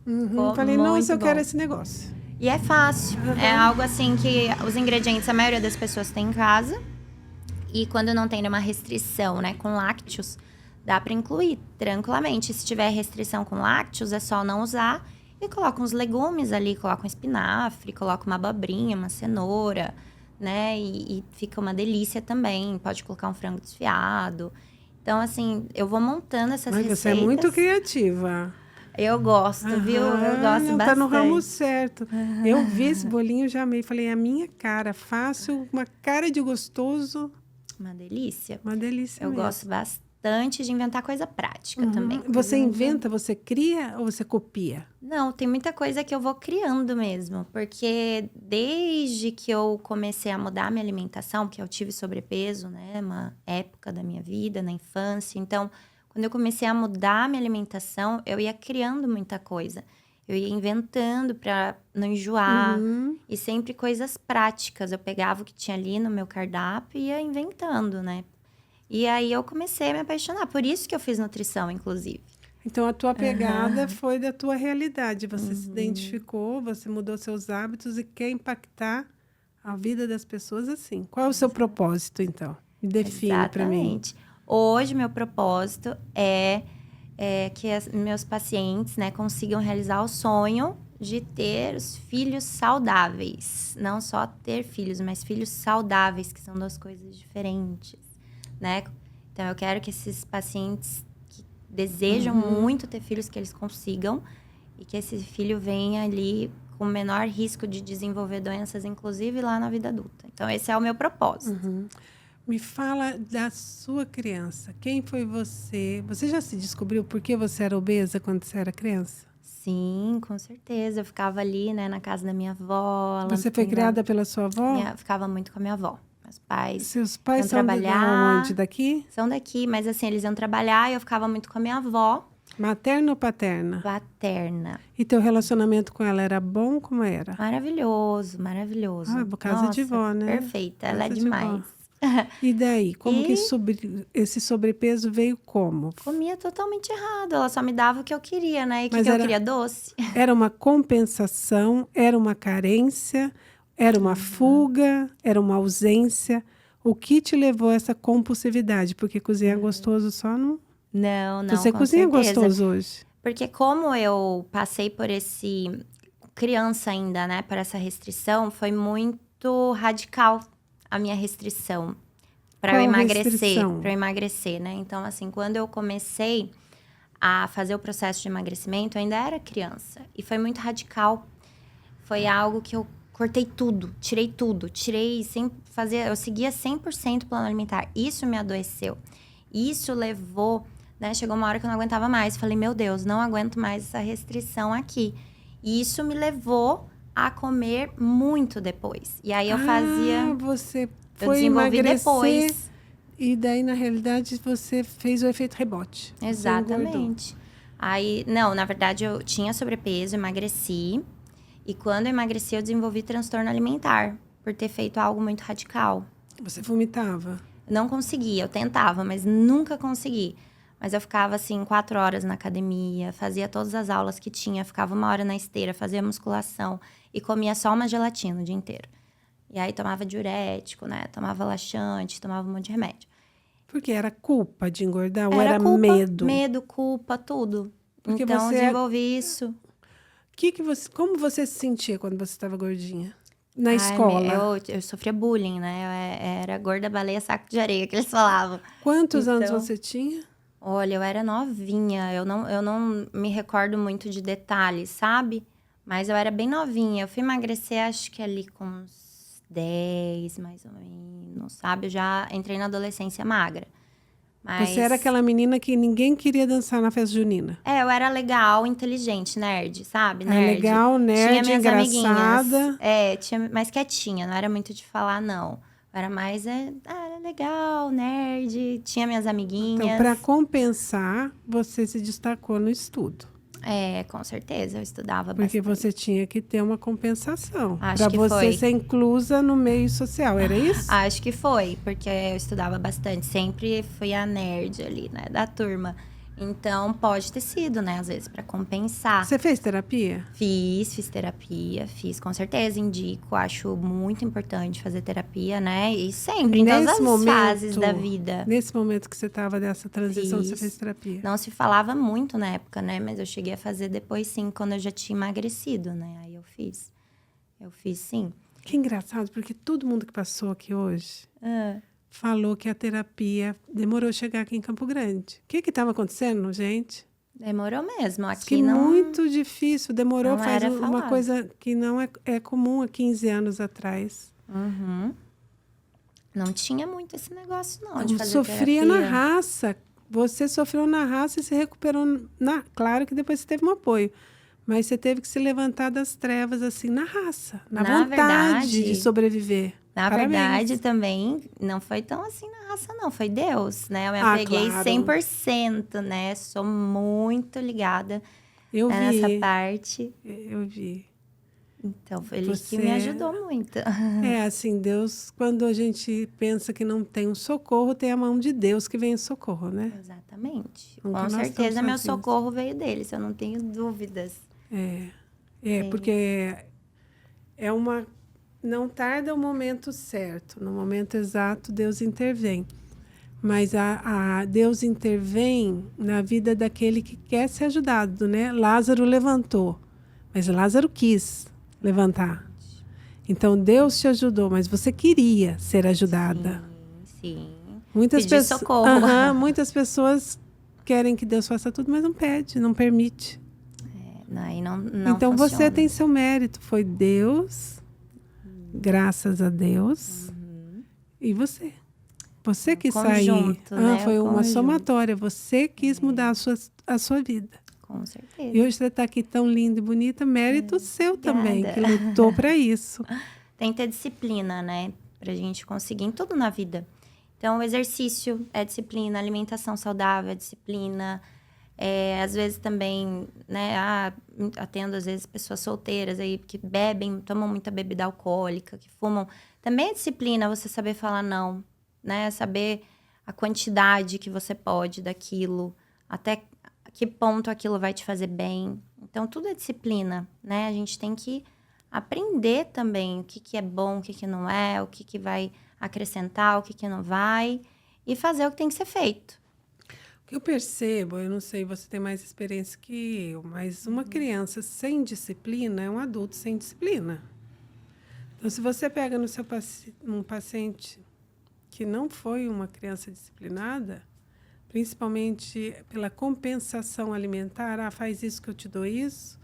S1: Falei, nossa, eu quero esse negócio.
S2: E é fácil. É algo assim que os ingredientes, a maioria das pessoas tem em casa. E quando não tem nenhuma restrição, né, com lácteos, dá para incluir tranquilamente. Se tiver restrição com lácteos, é só não usar. E coloca uns legumes ali, coloca um espinafre, coloca uma abobrinha, uma cenoura, né? E fica uma delícia também. Pode colocar um frango desfiado. Então, assim, eu vou montando essas receitas.
S1: Você é muito criativa.
S2: Eu gosto, viu? Eu gosto bastante.
S1: Tá no ramo certo. Eu vi esse bolinho, já amei. Falei, a minha cara, fácil, uma cara de gostoso.
S2: Uma delícia.
S1: Uma delícia mesmo.
S2: Eu gosto bastante de inventar coisa prática também.
S1: Você inventa, você cria ou você copia?
S2: Não, tem muita coisa que eu vou criando mesmo. Porque desde que eu comecei a mudar minha alimentação, porque eu tive sobrepeso, né? Uma época da minha vida, na infância. Então, quando eu comecei a mudar minha alimentação, eu ia criando muita coisa. Eu ia inventando para não enjoar. E sempre coisas práticas. Eu pegava o que tinha ali no meu cardápio e ia inventando, né? E aí eu comecei a me apaixonar. Por isso que eu fiz nutrição, inclusive.
S1: Então, a tua pegada foi da tua realidade. Você se identificou, você mudou seus hábitos e quer impactar a vida das pessoas assim. Qual é o seu propósito, então? Me define para mim.
S2: Exatamente. Hoje, meu propósito é que meus pacientes, né, consigam realizar o sonho de ter os filhos saudáveis. Não só ter filhos, mas filhos saudáveis, que são duas coisas diferentes, né? Então, eu quero que esses pacientes que desejam muito ter filhos, que eles consigam. E que esse filho venha ali com o menor risco de desenvolver doenças, inclusive lá na vida adulta. Então, esse é o meu propósito.
S1: Me fala da sua criança. Quem foi você? Você já se descobriu por que você era obesa quando você era criança?
S2: Sim, com certeza. Eu ficava ali, né, na casa da minha avó.
S1: Você foi criada pela sua avó?
S2: Ficava muito com a minha avó. Meus pais
S1: Seus pais
S2: iam
S1: são
S2: trabalhar.
S1: onde? Daqui?
S2: São daqui, mas assim, eles iam trabalhar e eu ficava muito com a minha avó.
S1: Materna ou paterna?
S2: Paterna.
S1: E teu relacionamento com ela era bom? Como era?
S2: Maravilhoso, maravilhoso.
S1: Ah, casa de vó, né?
S2: Perfeita, ela é
S1: Casa de
S2: demais.
S1: vó. E daí? Como que esse sobrepeso veio como?
S2: Comia totalmente errado. Ela só me dava o que eu queria, né? E o que eu queria? Doce.
S1: Era uma compensação? Era uma carência? Era uma fuga? Era uma ausência? O que te levou a essa compulsividade? Porque cozinhar gostoso só não...
S2: Não,
S1: Você
S2: com
S1: cozinha
S2: certeza.
S1: gostoso hoje?
S2: Porque como eu passei por criança ainda, né? Por essa restrição, foi muito radical a minha restrição para eu emagrecer, né? Então, assim, quando eu comecei a fazer o processo de emagrecimento, eu ainda era criança. E foi muito radical. Foi algo que eu cortei tudo, tirei sem fazer, eu seguia 100% plano alimentar. Isso me adoeceu. Isso levou, né? Chegou uma hora que eu não aguentava mais. Falei, meu Deus, não aguento mais essa restrição aqui. E isso me levou a comer muito depois. E aí eu fazia...
S1: Você
S2: eu
S1: foi
S2: desenvolvi
S1: emagrecer
S2: depois.
S1: E daí, na realidade, você fez o efeito rebote.
S2: Exatamente. Aí, não, na verdade, eu tinha sobrepeso, emagreci. E quando eu emagreci, eu desenvolvi transtorno alimentar. Por ter feito algo muito radical.
S1: Você vomitava?
S2: Não conseguia, eu tentava, mas nunca consegui. Mas eu ficava, assim, 4 horas na academia, fazia todas as aulas que tinha, ficava 1 hora na esteira, fazia musculação e comia só uma gelatina o dia inteiro. E aí tomava diurético, né? Tomava laxante, tomava um monte de remédio.
S1: Porque era culpa de engordar ou era culpa, medo?
S2: Medo, culpa, tudo.
S1: Porque
S2: então, eu desenvolvi isso.
S1: Como você se sentia quando você estava gordinha? Na escola?
S2: Eu sofria bullying, né? Eu era gorda baleia, saco de areia, que eles falavam.
S1: Quantos anos você tinha?
S2: Olha, eu era novinha. Eu não me recordo muito de detalhes, sabe? Mas eu era bem novinha. Eu fui emagrecer, acho que ali com uns 10, mais ou menos, sabe? Eu já entrei na adolescência magra. Mas...
S1: Você era aquela menina que ninguém queria dançar na festa junina.
S2: Eu era legal, inteligente, nerd, sabe?
S1: Era legal, nerd,
S2: tinha minhas
S1: engraçada.
S2: Tinha mais quietinha, não era muito de falar, não. Eu era mais, era legal, nerd, tinha minhas amiguinhas.
S1: Então, para compensar, você se destacou no estudo.
S2: Com certeza, eu estudava
S1: Porque
S2: bastante.
S1: você tinha que ter uma compensação.
S2: Acho
S1: para
S2: que
S1: você
S2: foi.
S1: ser inclusa no meio social, era isso?
S2: Acho que foi, porque eu estudava bastante. Sempre fui a nerd ali, né, da turma. Então, pode ter sido, né, às vezes, para compensar.
S1: Você fez terapia?
S2: Fiz terapia, com certeza, indico. Acho muito importante fazer terapia, né? E sempre, em todas as fases da vida.
S1: Nesse momento que você estava dessa transição, você fez terapia?
S2: Não se falava muito na época, né? Mas eu cheguei a fazer depois, sim, quando eu já tinha emagrecido, né? Aí eu fiz. Eu fiz, sim.
S1: Que engraçado, porque todo mundo que passou aqui hoje falou que a terapia demorou a chegar aqui em Campo Grande. O que estava acontecendo, gente?
S2: Demorou mesmo. Aqui
S1: que
S2: não...
S1: muito difícil. Demorou,
S2: não
S1: faz uma
S2: falado.
S1: coisa que não é comum há 15 anos atrás.
S2: Não tinha muito esse negócio, não,
S1: Eu
S2: de fazer
S1: sofria
S2: terapia.
S1: na raça. Você sofreu na raça e se recuperou. Claro que depois você teve um apoio. Mas você teve que se levantar das trevas, assim, na raça. Na vontade de sobreviver.
S2: Na
S1: Parabéns.
S2: verdade, também, não foi tão assim na raça, não. Foi Deus, né? Eu me apeguei
S1: claro.
S2: 100%, né? Sou muito ligada
S1: Eu vi.
S2: Nessa parte.
S1: Eu vi.
S2: Então, foi ele que me ajudou muito.
S1: Assim, Deus, quando a gente pensa que não tem um socorro, tem a mão de Deus que vem em socorro, né?
S2: Exatamente.
S1: Nunca
S2: Com
S1: nós
S2: certeza,
S1: estamos
S2: meu
S1: sozinhos.
S2: socorro veio dele, eu não tenho dúvidas.
S1: Porque não tarda o momento certo. No momento exato, Deus intervém. Mas Deus intervém na vida daquele que quer ser ajudado, né? Lázaro levantou, mas Lázaro quis levantar. Então, Deus te ajudou, mas você queria ser ajudada.
S2: Sim.
S1: Muitas
S2: Pedir socorro.
S1: Muitas pessoas querem que Deus faça tudo, mas não pede, não permite.
S2: Aí não
S1: Então,
S2: funciona.
S1: você tem seu mérito. Foi Deus, graças a Deus, e você. Você que saiu.
S2: Né?
S1: Foi uma somatória. Você quis mudar a sua vida.
S2: Com certeza.
S1: E hoje você está aqui tão linda e bonita, mérito seu também, que lutou para isso.
S2: Tem que ter disciplina, né? Pra gente conseguir em tudo na vida. Então, o exercício é disciplina, alimentação saudável é disciplina. Às vezes também, né? Atendo, às vezes, pessoas solteiras aí que bebem, tomam muita bebida alcoólica, que fumam. Também é disciplina você saber falar não, né? Saber a quantidade que você pode daquilo, até que ponto aquilo vai te fazer bem. Então, tudo é disciplina, né? A gente tem que aprender também o que é bom, o que não é, o que vai acrescentar, o que não vai, e fazer o que tem que ser feito.
S1: O que eu percebo, eu não sei, você tem mais experiência que eu, mas uma criança sem disciplina é um adulto sem disciplina. Então, se você pega no seu um paciente que não foi uma criança disciplinada, principalmente pela compensação alimentar, faz isso que eu te dou isso,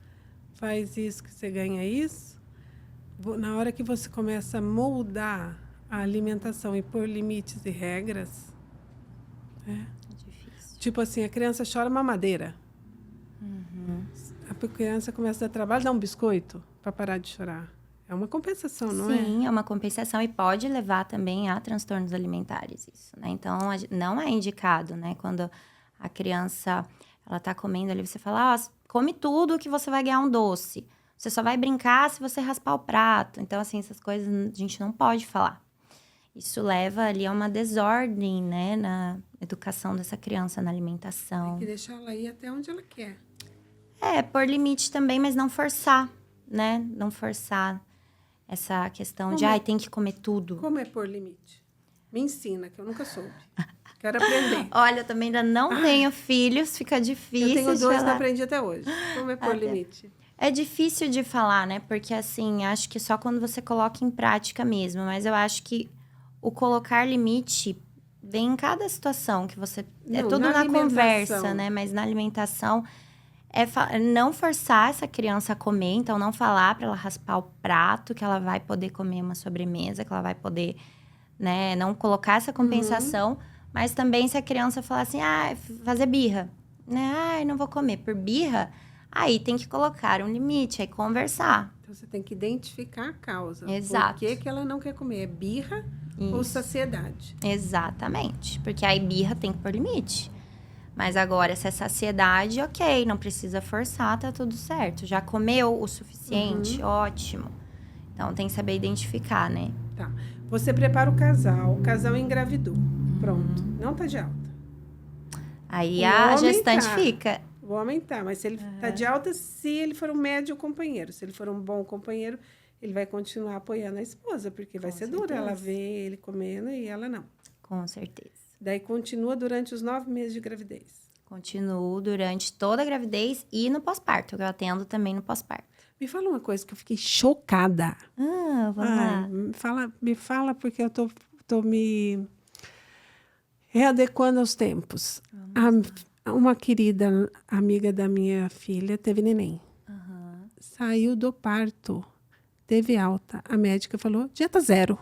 S1: faz isso que você ganha isso. Na hora que você começa a moldar a alimentação e pôr limites e regras,
S2: É difícil.
S1: Tipo assim, a criança chora mamadeira. A criança começa a dar trabalho, dá um biscoito para parar de chorar. É uma compensação, não é?
S2: Sim, é uma compensação e pode levar também a transtornos alimentares, isso, né? Então, não é indicado, né? Quando a criança, ela tá comendo ali, você fala, come tudo que você vai ganhar um doce. Você só vai brincar se você raspar o prato. Então, assim, essas coisas a gente não pode falar. Isso leva ali a uma desordem, né? Na educação dessa criança, na alimentação.
S1: Tem que deixar ela ir até onde ela quer.
S2: Pôr limite também, mas não forçar, né? Não forçar essa questão de, tem que comer tudo.
S1: Como é pôr limite? Me ensina, que eu nunca soube. Quero aprender.
S2: Olha, eu também ainda não tenho filhos, fica difícil.
S1: Eu tenho 2
S2: e
S1: não aprendi até hoje. Como é pôr limite?
S2: É difícil de falar, né? Porque, assim, acho que só quando você coloca em prática mesmo. Mas eu acho que o colocar limite vem em cada situação que você... É tudo na conversa, né? Mas na alimentação... não forçar essa criança a comer, então não falar para ela raspar o prato, que ela vai poder comer uma sobremesa, que ela vai poder, né, não colocar essa compensação, mas também se a criança falar assim, fazer birra, né, não vou comer por birra, aí tem que colocar um limite, aí conversar.
S1: Então você tem que identificar a causa.
S2: Exato.
S1: Por que ela não quer comer? É birra ou saciedade?
S2: Exatamente, porque aí birra tem que pôr limite. Mas agora, se é saciedade, ok, não precisa forçar, tá tudo certo. Já comeu o suficiente? Ótimo. Então, tem que saber identificar, né?
S1: Tá. Você prepara o casal engravidou. Pronto. Não tá de alta.
S2: Aí a gestante fica.
S1: O homem tá, mas se ele tá de alta, se ele for um médio companheiro. Se ele for um bom companheiro, ele vai continuar apoiando a esposa, porque vai ser duro ela ver ele comendo e ela não.
S2: Com certeza.
S1: Daí continua durante os 9 meses de gravidez.
S2: Continuo durante toda a gravidez e no pós-parto, que eu atendo também no pós-parto.
S1: Me fala uma coisa que eu fiquei chocada.
S2: Vamos lá.
S1: Me fala porque eu tô me readequando aos tempos. Uma querida amiga da minha filha teve neném. Saiu do parto, teve alta. A médica falou, dieta zero.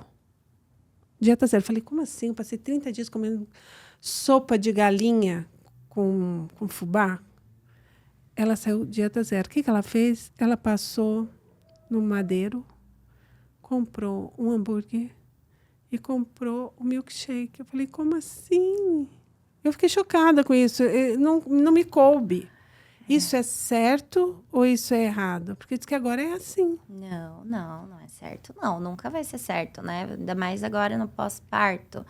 S1: Dieta zero. Falei, como assim? Eu passei 30 dias comendo sopa de galinha com fubá. Ela saiu dieta zero. O que ela fez? Ela passou no Madeiro, comprou um hambúrguer e comprou o milkshake. Eu falei, como assim? Eu fiquei chocada com isso. Não me coube. Isso é certo ou isso é errado? Porque diz que agora é assim.
S2: Não é certo, não. Nunca vai ser certo, né? Ainda mais agora no pós-parto.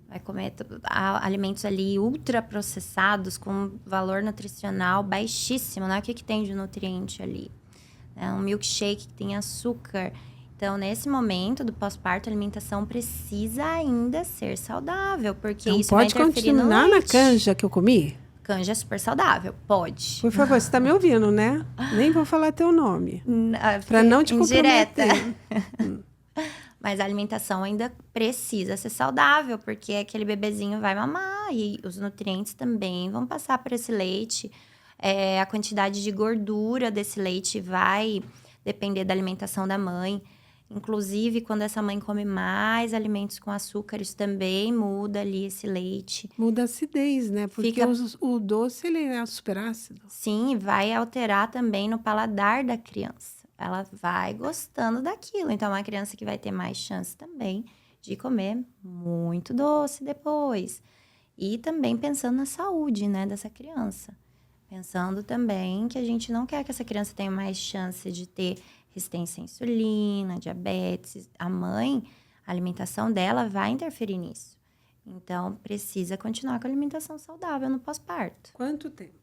S2: Vai comer alimentos ali ultraprocessados com valor nutricional baixíssimo, né? O que tem de nutriente ali? Um milkshake que tem açúcar. Então, nesse momento do pós-parto, a alimentação precisa ainda ser saudável, porque
S1: Não
S2: isso vai
S1: pode
S2: interferir no
S1: continuar na
S2: leite.
S1: canja que eu comi?
S2: Canja é super saudável, pode.
S1: Por favor, você está me ouvindo, né? Nem vou falar teu nome. Para não te
S2: Indireta.
S1: comprometer.
S2: Mas a alimentação ainda precisa ser saudável, porque aquele bebezinho vai mamar e os nutrientes também vão passar por esse leite. A quantidade de gordura desse leite vai depender da alimentação da mãe. Inclusive, quando essa mãe come mais alimentos com açúcar, isso também muda ali esse leite.
S1: Muda a acidez, né? Porque o doce, ele é super ácido.
S2: Sim, vai alterar também no paladar da criança. Ela vai gostando daquilo. Então, é uma criança que vai ter mais chance também de comer muito doce depois. E também pensando na saúde, né, dessa criança. Pensando também que a gente não quer que essa criança tenha mais chance de ter resistência à insulina, diabetes. A mãe, a alimentação dela vai interferir nisso. Então, precisa continuar com a alimentação saudável no pós-parto.
S1: Quanto tempo?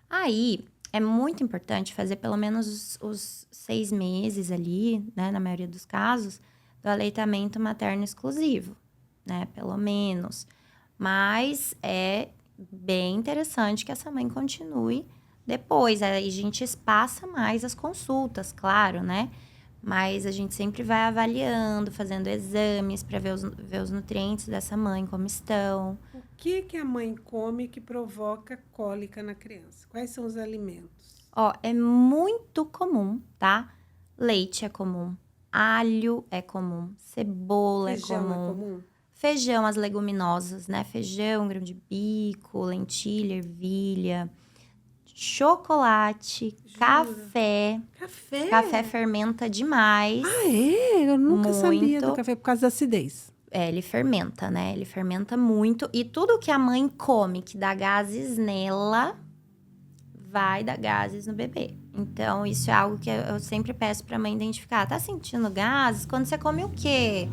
S2: Aí, é muito importante fazer pelo menos os 6 meses ali, né, na maioria dos casos, do aleitamento materno exclusivo, né, pelo menos. Mas é bem interessante que essa mãe continue depois. Aí a gente espaça mais as consultas, claro, né? Mas a gente sempre vai avaliando, fazendo exames para ver os nutrientes dessa mãe, como estão.
S1: O que a mãe come que provoca cólica na criança? Quais são os alimentos?
S2: É muito comum, tá? Leite é comum, alho é comum, cebola
S1: Feijão
S2: é comum.
S1: é comum?
S2: Feijão, as leguminosas, né? Feijão, grão de bico, lentilha, ervilha, chocolate, café.
S1: Café?
S2: Café fermenta demais.
S1: Ah, é? Eu nunca sabia do
S2: Muito.
S1: café por causa da acidez.
S2: Ele fermenta, né? Ele fermenta muito. E tudo que a mãe come que dá gases nela, vai dar gases no bebê. Então, isso é algo que eu sempre peço pra mãe identificar. Tá sentindo gases? Quando você come o quê?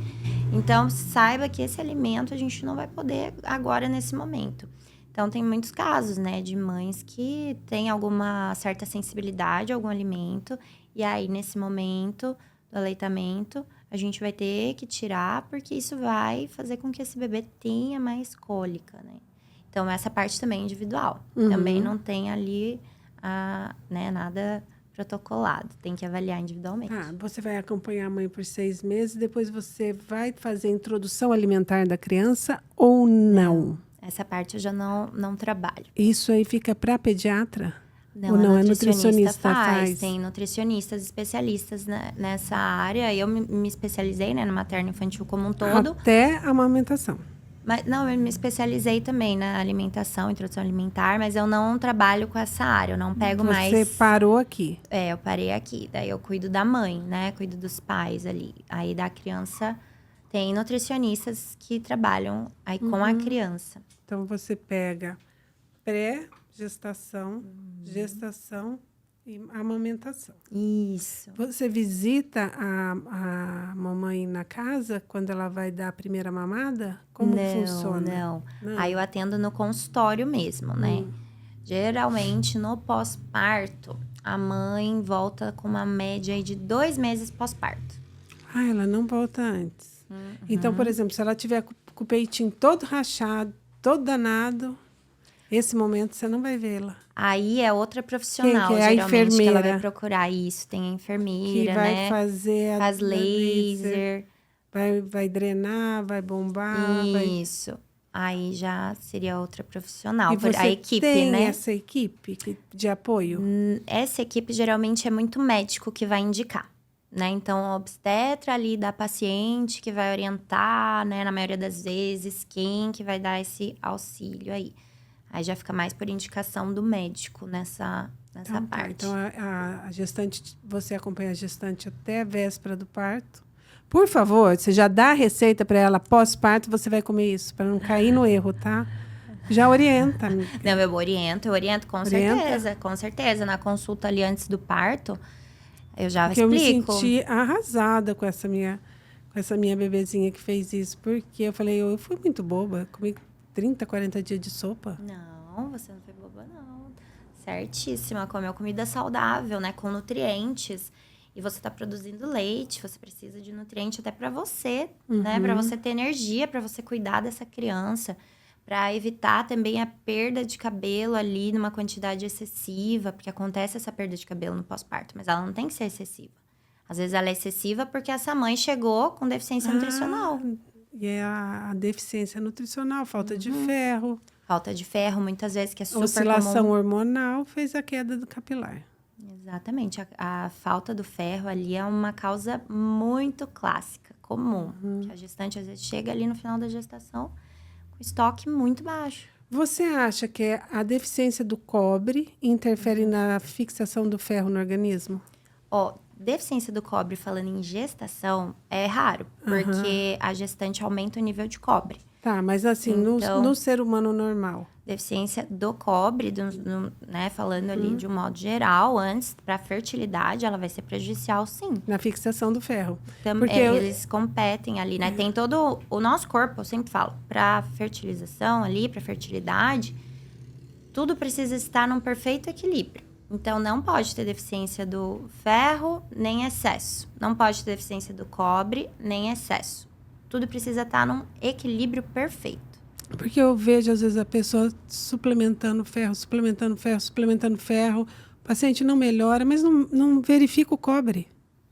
S2: Então, saiba que esse alimento a gente não vai poder agora nesse momento. Então, tem muitos casos, né, de mães que têm alguma certa sensibilidade a algum alimento. E aí, nesse momento do aleitamento, a gente vai ter que tirar, porque isso vai fazer com que esse bebê tenha mais cólica, né? Então, essa parte também é individual. Também não tem ali, né, nada protocolado. Tem que avaliar individualmente.
S1: Você vai acompanhar a mãe por 6 meses, depois você vai fazer a introdução alimentar da criança ou não?
S2: Essa parte eu já não trabalho.
S1: Isso aí fica para pediatra?
S2: Não,
S1: ou não,
S2: a nutricionista
S1: faz?
S2: Tem nutricionistas especialistas nessa área. Eu me especializei, né, no materno infantil como um todo.
S1: Até a amamentação.
S2: Mas, não, eu me especializei também na alimentação, introdução alimentar, mas eu não trabalho com essa área, eu não pego mais...
S1: Você parou aqui?
S2: Eu parei aqui, daí eu cuido da mãe, né, cuido dos pais ali. Aí da criança, tem nutricionistas que trabalham aí com a criança.
S1: Então, você pega pré-gestação, gestação e amamentação.
S2: Isso.
S1: Você visita a mamãe na casa quando ela vai dar a primeira mamada? Como funciona?
S2: Não. Aí eu atendo no consultório mesmo, né? Geralmente, no pós-parto, a mãe volta com uma média aí de 2 meses pós-parto.
S1: Ela não volta antes. Então, por exemplo, se ela tiver com o peitinho todo rachado, todo danado, esse momento você não vai vê-la.
S2: Aí é outra profissional,
S1: que é?
S2: geralmente,
S1: A enfermeira.
S2: que ela vai procurar isso. Tem a enfermeira,
S1: Que vai
S2: né?
S1: fazer
S2: Faz laser.
S1: Vai drenar, vai bombar.
S2: Isso. Aí já seria outra profissional.
S1: E você
S2: a equipe,
S1: tem
S2: né?
S1: essa equipe de apoio?
S2: Essa equipe geralmente é muito médico que vai indicar, né? Então, o obstetra ali da paciente que vai orientar, né? Na maioria das vezes, quem que vai dar esse auxílio aí. Aí já fica mais por indicação do médico nessa parte.
S1: Então, a gestante, você acompanha a gestante até a véspera do parto. Por favor, você já dá a receita para ela pós-parto, você vai comer isso, para não cair no erro, tá? Já orienta, amiga.
S2: Não, eu oriento com certeza, com certeza. Na consulta ali antes do parto, eu já
S1: Porque
S2: explico.
S1: eu me senti arrasada com essa minha bebezinha que fez isso. Porque eu falei, eu fui muito boba. Comi 30, 40 dias de sopa.
S2: Não, você não foi boba, não. Certíssima, comeu comida saudável, né? Com nutrientes. E você tá produzindo leite, você precisa de nutriente até para você, né? Para você ter energia, para você cuidar dessa criança. Para evitar também a perda de cabelo ali numa quantidade excessiva. Porque acontece essa perda de cabelo no pós-parto, mas ela não tem que ser excessiva. Às vezes ela é excessiva porque essa mãe chegou com deficiência nutricional.
S1: E é a deficiência nutricional, falta de ferro.
S2: Falta de ferro, muitas vezes, que é super
S1: Oscilação
S2: comum.
S1: hormonal fez a queda do capilar.
S2: Exatamente. A falta do ferro ali é uma causa muito clássica, comum. Que a gestante, às vezes, chega ali no final da gestação com estoque muito baixo.
S1: Você acha que a deficiência do cobre interfere na fixação do ferro no organismo?
S2: Ó, deficiência do cobre, falando em gestação, é raro. Porque a gestante aumenta o nível de cobre.
S1: Tá, mas assim,
S2: Então,
S1: no ser humano normal.
S2: Deficiência do cobre, né, falando ali de um modo geral, antes, para fertilidade, ela vai ser prejudicial, sim.
S1: Na fixação do ferro.
S2: Porque eles competem ali, né? Tem todo o nosso corpo, eu sempre falo, para fertilização ali, para fertilidade, tudo precisa estar num perfeito equilíbrio. Então, não pode ter deficiência do ferro, nem excesso. Não pode ter deficiência do cobre, nem excesso. Tudo precisa estar num equilíbrio perfeito.
S1: Porque eu vejo, às vezes, a pessoa suplementando ferro, o paciente não melhora, mas não verifica o cobre.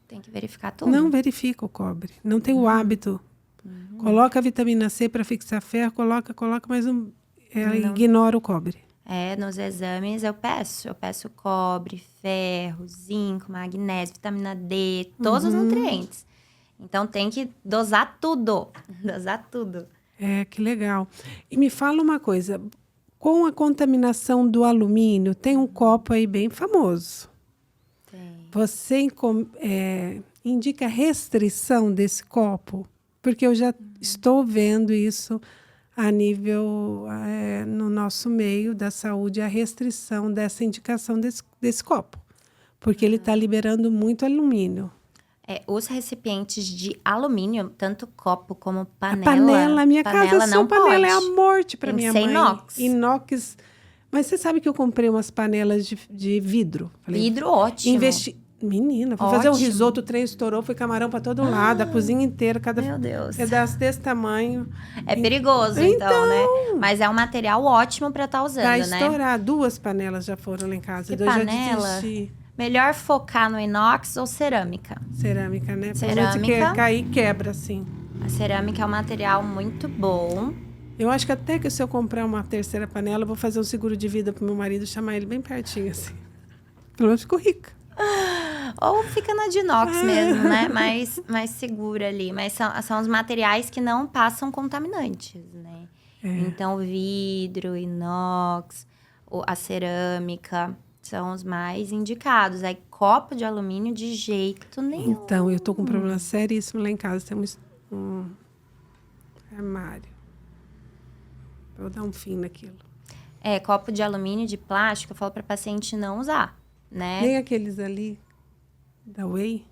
S2: Tem que verificar tudo.
S1: Não verifica o cobre. Não tem o hábito. Coloca a vitamina C para fixar ferro, coloca, mas ela ignora o cobre.
S2: Nos exames eu peço cobre, ferro, zinco, magnésio, vitamina D, todos os nutrientes. Então tem que dosar tudo.
S1: Que legal. E me fala uma coisa, com a contaminação do alumínio, tem um copo aí bem famoso.
S2: Tem.
S1: Você indica restrição desse copo? Porque eu já estou vendo isso a nível, no nosso meio da saúde, a restrição dessa indicação desse copo. Porque ele está liberando muito alumínio.
S2: Os recipientes de alumínio, tanto copo como panela.
S1: A panela, minha casa,
S2: não
S1: panela
S2: pode.
S1: é a morte para minha mãe.
S2: Inox.
S1: Inox. Mas você sabe que eu comprei umas panelas de vidro. Falei,
S2: vidro ótimo.
S1: Menina, fui fazer um risoto, o trem estourou, foi camarão para todo lado, a cozinha inteira, cada pedaço desse tamanho.
S2: É perigoso, então, né? Mas é um material ótimo para estar usando,
S1: pra
S2: né?
S1: Estourar. 2 panelas já foram lá em casa.
S2: E
S1: eu
S2: panela?
S1: já desisti.
S2: Melhor focar no inox ou cerâmica?
S1: Cerâmica, né?
S2: Cerâmica.
S1: Se cair, quebra, assim.
S2: A cerâmica é um material muito bom.
S1: Eu acho que até que se eu comprar uma terceira panela, eu vou fazer um seguro de vida pro meu marido, chamar ele bem pertinho, assim. Pelo menos ficou rica.
S2: Ou fica na de inox mesmo, né? Mais segura ali. Mas são os materiais que não passam contaminantes, né? Então, vidro, inox, a cerâmica são os mais indicados. Aí, copo de alumínio de jeito nenhum.
S1: Então, eu tô com um problema seríssimo lá em casa. Temos um armário. Vou dar um fim naquilo.
S2: Copo de alumínio, de plástico, eu falo para paciente não usar, né?
S1: Nem aqueles ali da Whey?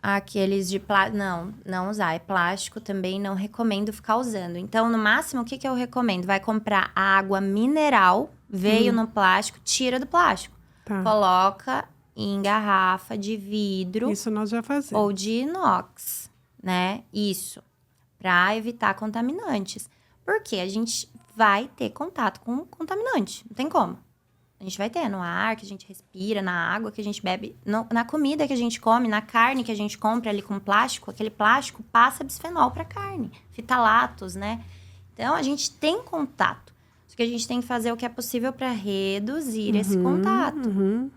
S2: Aqueles de plástico, não usar. É plástico também, não recomendo ficar usando. Então, no máximo, o que eu recomendo? Vai comprar água mineral, veio no plástico, tira do plástico.
S1: Tá.
S2: Coloca em garrafa de vidro.
S1: Isso nós já fazemos.
S2: Ou de inox, né? Isso, para evitar contaminantes. Porque a gente vai ter contato com contaminante, não tem como. A gente vai ter no ar que a gente respira, na água que a gente bebe, na comida que a gente come, na carne que a gente compra ali com plástico. Aquele plástico passa bisfenol para carne, fitalatos, né? Então, a gente tem contato. Só que a gente tem que fazer o que é possível para reduzir esse contato,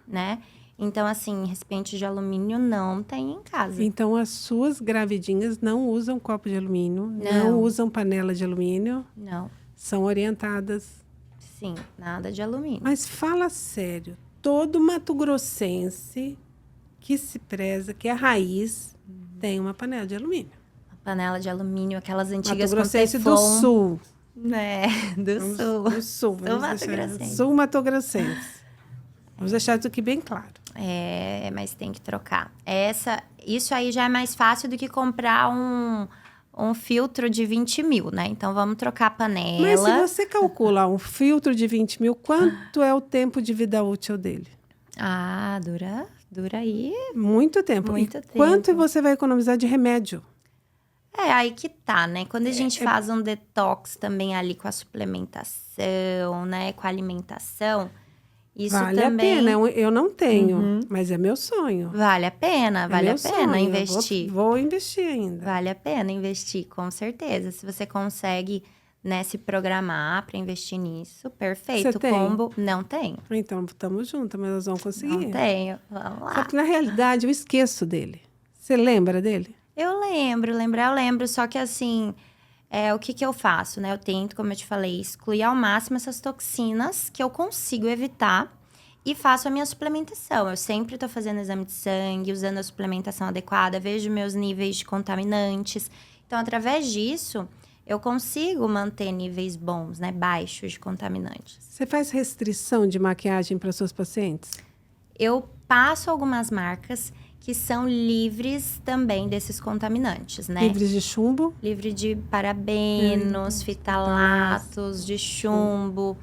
S2: né? Então, assim, recipiente de alumínio não tem em casa.
S1: Então, as suas gravidinhas não usam copo de alumínio, não usam panela de alumínio.
S2: Não.
S1: São orientadas.
S2: Sim, nada de alumínio.
S1: Mas fala sério, todo mato-grossense que se preza, que é raiz, tem uma panela de alumínio.
S2: A panela de alumínio, aquelas antigas com
S1: Mato-grossense do
S2: teflon.
S1: Sul.
S2: Do sul.
S1: Do sul.
S2: Mato-grossense.
S1: Sul Mato-grossense. Vamos deixar isso aqui bem claro.
S2: Mas tem que trocar. Isso aí já é mais fácil do que comprar um filtro de 20 mil, né? Então, vamos trocar a panela.
S1: Mas se você calcular um filtro de 20 mil, quanto é o tempo de vida útil dele?
S2: Dura aí.
S1: Muito tempo.
S2: Muito
S1: e
S2: tempo.
S1: Quanto você vai economizar de remédio?
S2: Aí que tá, né? Quando a gente faz um detox também ali com a suplementação, né? Com a alimentação, isso
S1: vale
S2: também...
S1: a pena. Eu não tenho, mas é meu sonho.
S2: Vale a pena
S1: sonho.
S2: investir.
S1: Vou investir ainda.
S2: Vale a pena investir, com certeza. Se você consegue, né, se programar para investir nisso, perfeito.
S1: Você tem?
S2: Combo, não tenho.
S1: Então, estamos juntas, mas nós vamos conseguir.
S2: Não tenho. Vamos lá.
S1: Só que, na realidade, eu esqueço dele. Você lembra dele?
S2: Eu lembro. Só que, assim, o que eu faço, né? Eu tento, como eu te falei, excluir ao máximo essas toxinas que eu consigo evitar e faço a minha suplementação. Eu sempre tô fazendo exame de sangue, usando a suplementação adequada, vejo meus níveis de contaminantes. Então, através disso, eu consigo manter níveis bons, né? Baixos de contaminantes.
S1: Você faz restrição de maquiagem para suas pacientes?
S2: Eu passo algumas marcas que são livres também desses contaminantes, né?
S1: Livres de chumbo?
S2: Livre de parabenos, fitalatos, de chumbo.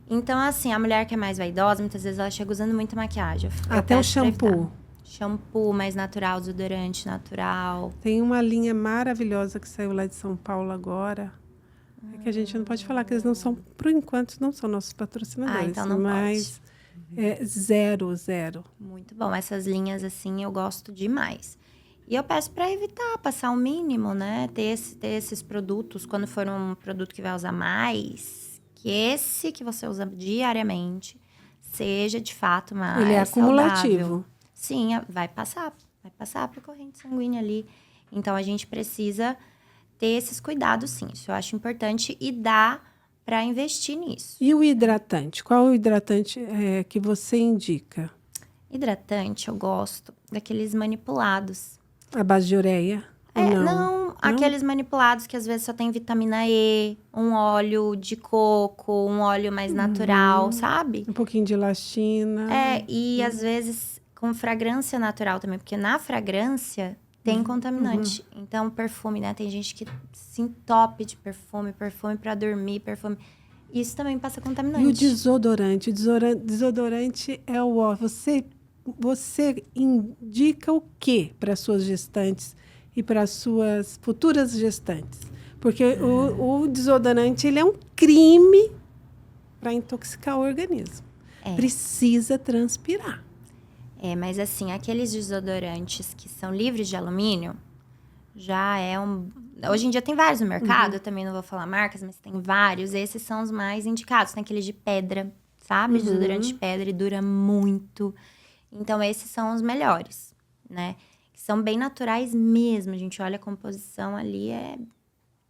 S2: Então, assim, a mulher que é mais vaidosa, muitas vezes ela chega usando muita maquiagem.
S1: Até o shampoo.
S2: Shampoo mais natural, desodorante natural.
S1: Tem uma linha maravilhosa que saiu lá de São Paulo agora. É que a gente não pode falar que eles não são, por enquanto, não são nossos patrocinadores.
S2: Então não
S1: mas
S2: pode.
S1: É zero.
S2: Muito bom. Essas linhas, assim, eu gosto demais. E eu peço para evitar, passar o mínimo, né? Ter esses produtos, quando for um produto que vai usar mais, que esse que você usa diariamente seja, de fato, mais
S1: Ele é acumulativo.
S2: Saudável. Sim, vai passar para a corrente sanguínea ali. Então, a gente precisa ter esses cuidados, sim. Isso eu acho importante e dá para investir nisso.
S1: E o hidratante? Qual o hidratante que você indica?
S2: Hidratante, eu gosto daqueles manipulados.
S1: A base de ureia?
S2: Não, aqueles manipulados que às vezes só tem vitamina E, um óleo de coco, um óleo mais natural, sabe?
S1: Um pouquinho de elastina.
S2: E às vezes com fragrância natural também, porque na fragrância tem contaminante. Então, perfume, né? Tem gente que se entope de perfume pra dormir, perfume. Isso também passa contaminante.
S1: E o desodorante? Desodorante é o ó. Você indica o que para suas gestantes e para suas futuras gestantes? Porque o desodorante ele é um crime para intoxicar o organismo. Precisa transpirar.
S2: Mas assim, aqueles desodorantes que são livres de alumínio, já é Hoje em dia tem vários no mercado, eu também não vou falar marcas, mas tem vários. Esses são os mais indicados. Tem aqueles de pedra, sabe? Desodorante de pedra e dura muito. Então, esses são os melhores, né? Que são bem naturais mesmo. A gente olha a composição ali, é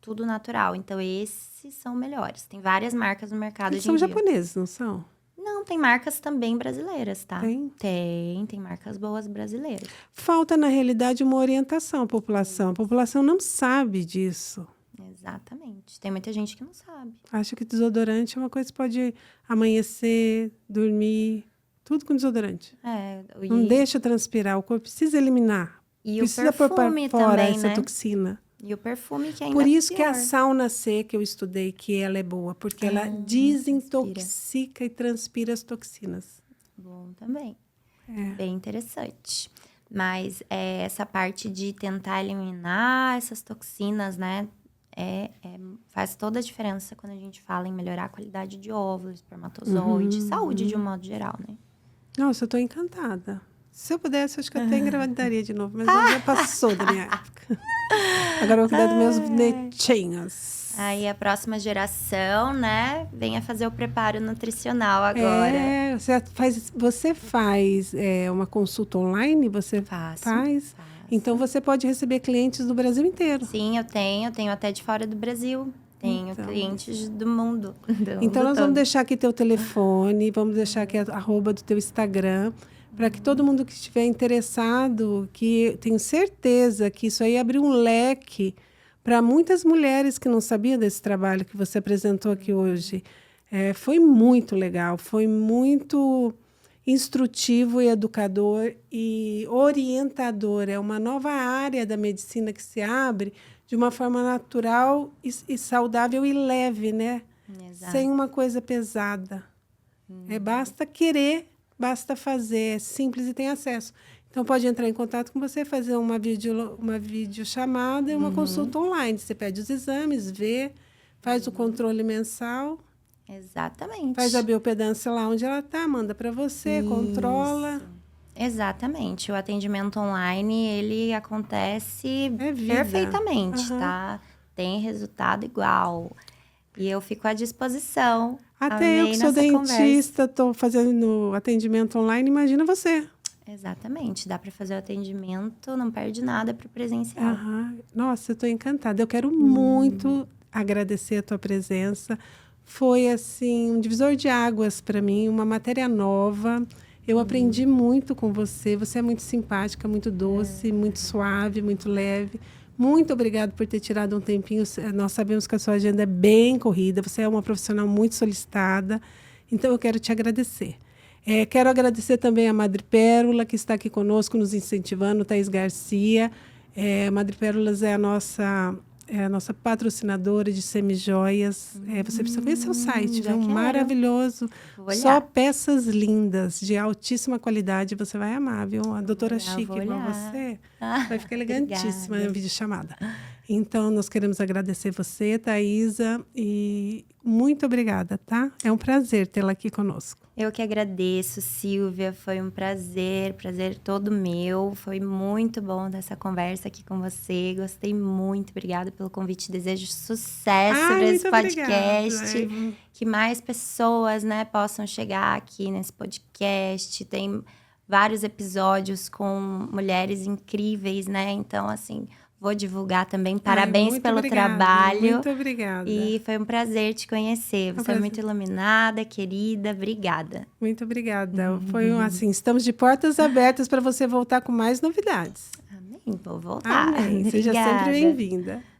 S2: tudo natural. Então, esses são melhores. Tem várias marcas no mercado hoje em dia.
S1: São japoneses, não são?
S2: Não, tem marcas também brasileiras, tá?
S1: Tem?
S2: Tem marcas boas brasileiras.
S1: Falta, na realidade, uma orientação à população. A população não sabe disso.
S2: Exatamente. Tem muita gente que não sabe.
S1: Acha que desodorante é uma coisa que pode amanhecer, dormir, tudo com desodorante. Não deixa transpirar, o corpo precisa eliminar.
S2: E
S1: precisa
S2: o perfume
S1: pôr para fora
S2: também,
S1: essa
S2: né?
S1: toxina.
S2: E o perfume que ainda
S1: Por isso
S2: é
S1: que
S2: pior.
S1: a sauna C, que eu estudei, que ela é boa. Porque ela desintoxica e transpira as toxinas.
S2: Bom também. Bem interessante. Mas essa parte de tentar eliminar essas toxinas, né? Faz toda a diferença quando a gente fala em melhorar a qualidade de óvulos, espermatozoide, saúde de um modo geral, né?
S1: Nossa, eu estou encantada. Se eu pudesse, acho que eu até engravidaria de novo. Mas já passou da minha época. Agora eu vou cuidar dos meus netinhos.
S2: Aí a próxima geração, né? Venha fazer o preparo nutricional agora.
S1: Você faz uma consulta online? Você
S2: Faço.
S1: Então você pode receber clientes do Brasil inteiro.
S2: Sim, eu tenho até de fora do Brasil. Tenho clientes do mundo.
S1: Então nós vamos deixar aqui teu telefone, vamos deixar aqui a @ do teu Instagram, para que todo mundo que estiver interessado, que tenho certeza que isso aí abre um leque para muitas mulheres que não sabiam desse trabalho que você apresentou aqui hoje. Foi muito legal, foi muito instrutivo e educador e orientador. É uma nova área da medicina que se abre de uma forma natural e saudável e leve, né?
S2: Exato.
S1: Sem uma coisa pesada. Basta querer, basta fazer, é simples e tem acesso. Então, pode entrar em contato com você, fazer uma videochamada e uma consulta online. Você pede os exames, vê, faz o controle mensal.
S2: Exatamente.
S1: Faz a biopedância lá onde ela está, manda para você, controla.
S2: Exatamente. O atendimento online, ele acontece
S1: vida.
S2: perfeitamente, tá? Tem resultado igual. E eu fico à disposição.
S1: Até eu que sou dentista, estou fazendo atendimento online, imagina você.
S2: Exatamente. Dá para fazer o atendimento, não perde nada para o presencial.
S1: Nossa, eu estou encantada. Eu quero muito agradecer a tua presença. Foi, assim, um divisor de águas para mim, uma matéria nova. Eu aprendi muito com você. Você é muito simpática, muito doce, muito suave, muito leve. Muito obrigada por ter tirado um tempinho. Nós sabemos que a sua agenda é bem corrida. Você é uma profissional muito solicitada. Então, eu quero te agradecer. Quero agradecer também a Madre Pérola, que está aqui conosco, nos incentivando, Thaís Garcia. Madre Pérolas é a nossa patrocinadora de semijoias. Você precisa ver seu site, viu? Maravilhoso. Só peças lindas, de altíssima qualidade. Você vai amar, viu? A doutora chique igual você vai ficar elegantíssima na videochamada. Então, nós queremos agradecer você, Thaisa, e muito obrigada, tá? É um prazer tê-la aqui conosco.
S2: Eu que agradeço, Silvia. Foi um prazer todo meu. Foi muito bom dessa conversa aqui com você. Gostei muito. Obrigada pelo convite. Desejo sucesso para esse podcast. Que mais pessoas, né, possam chegar aqui nesse podcast. Tem vários episódios com mulheres incríveis, né? Então, assim, vou divulgar também. Parabéns pelo trabalho.
S1: Muito obrigada.
S2: E foi um prazer te conhecer. Você é muito iluminada, querida. Obrigada.
S1: Muito obrigada. Foi assim, estamos de portas abertas para você voltar com mais novidades.
S2: Amém. Vou voltar.
S1: Amém. Seja sempre bem-vinda.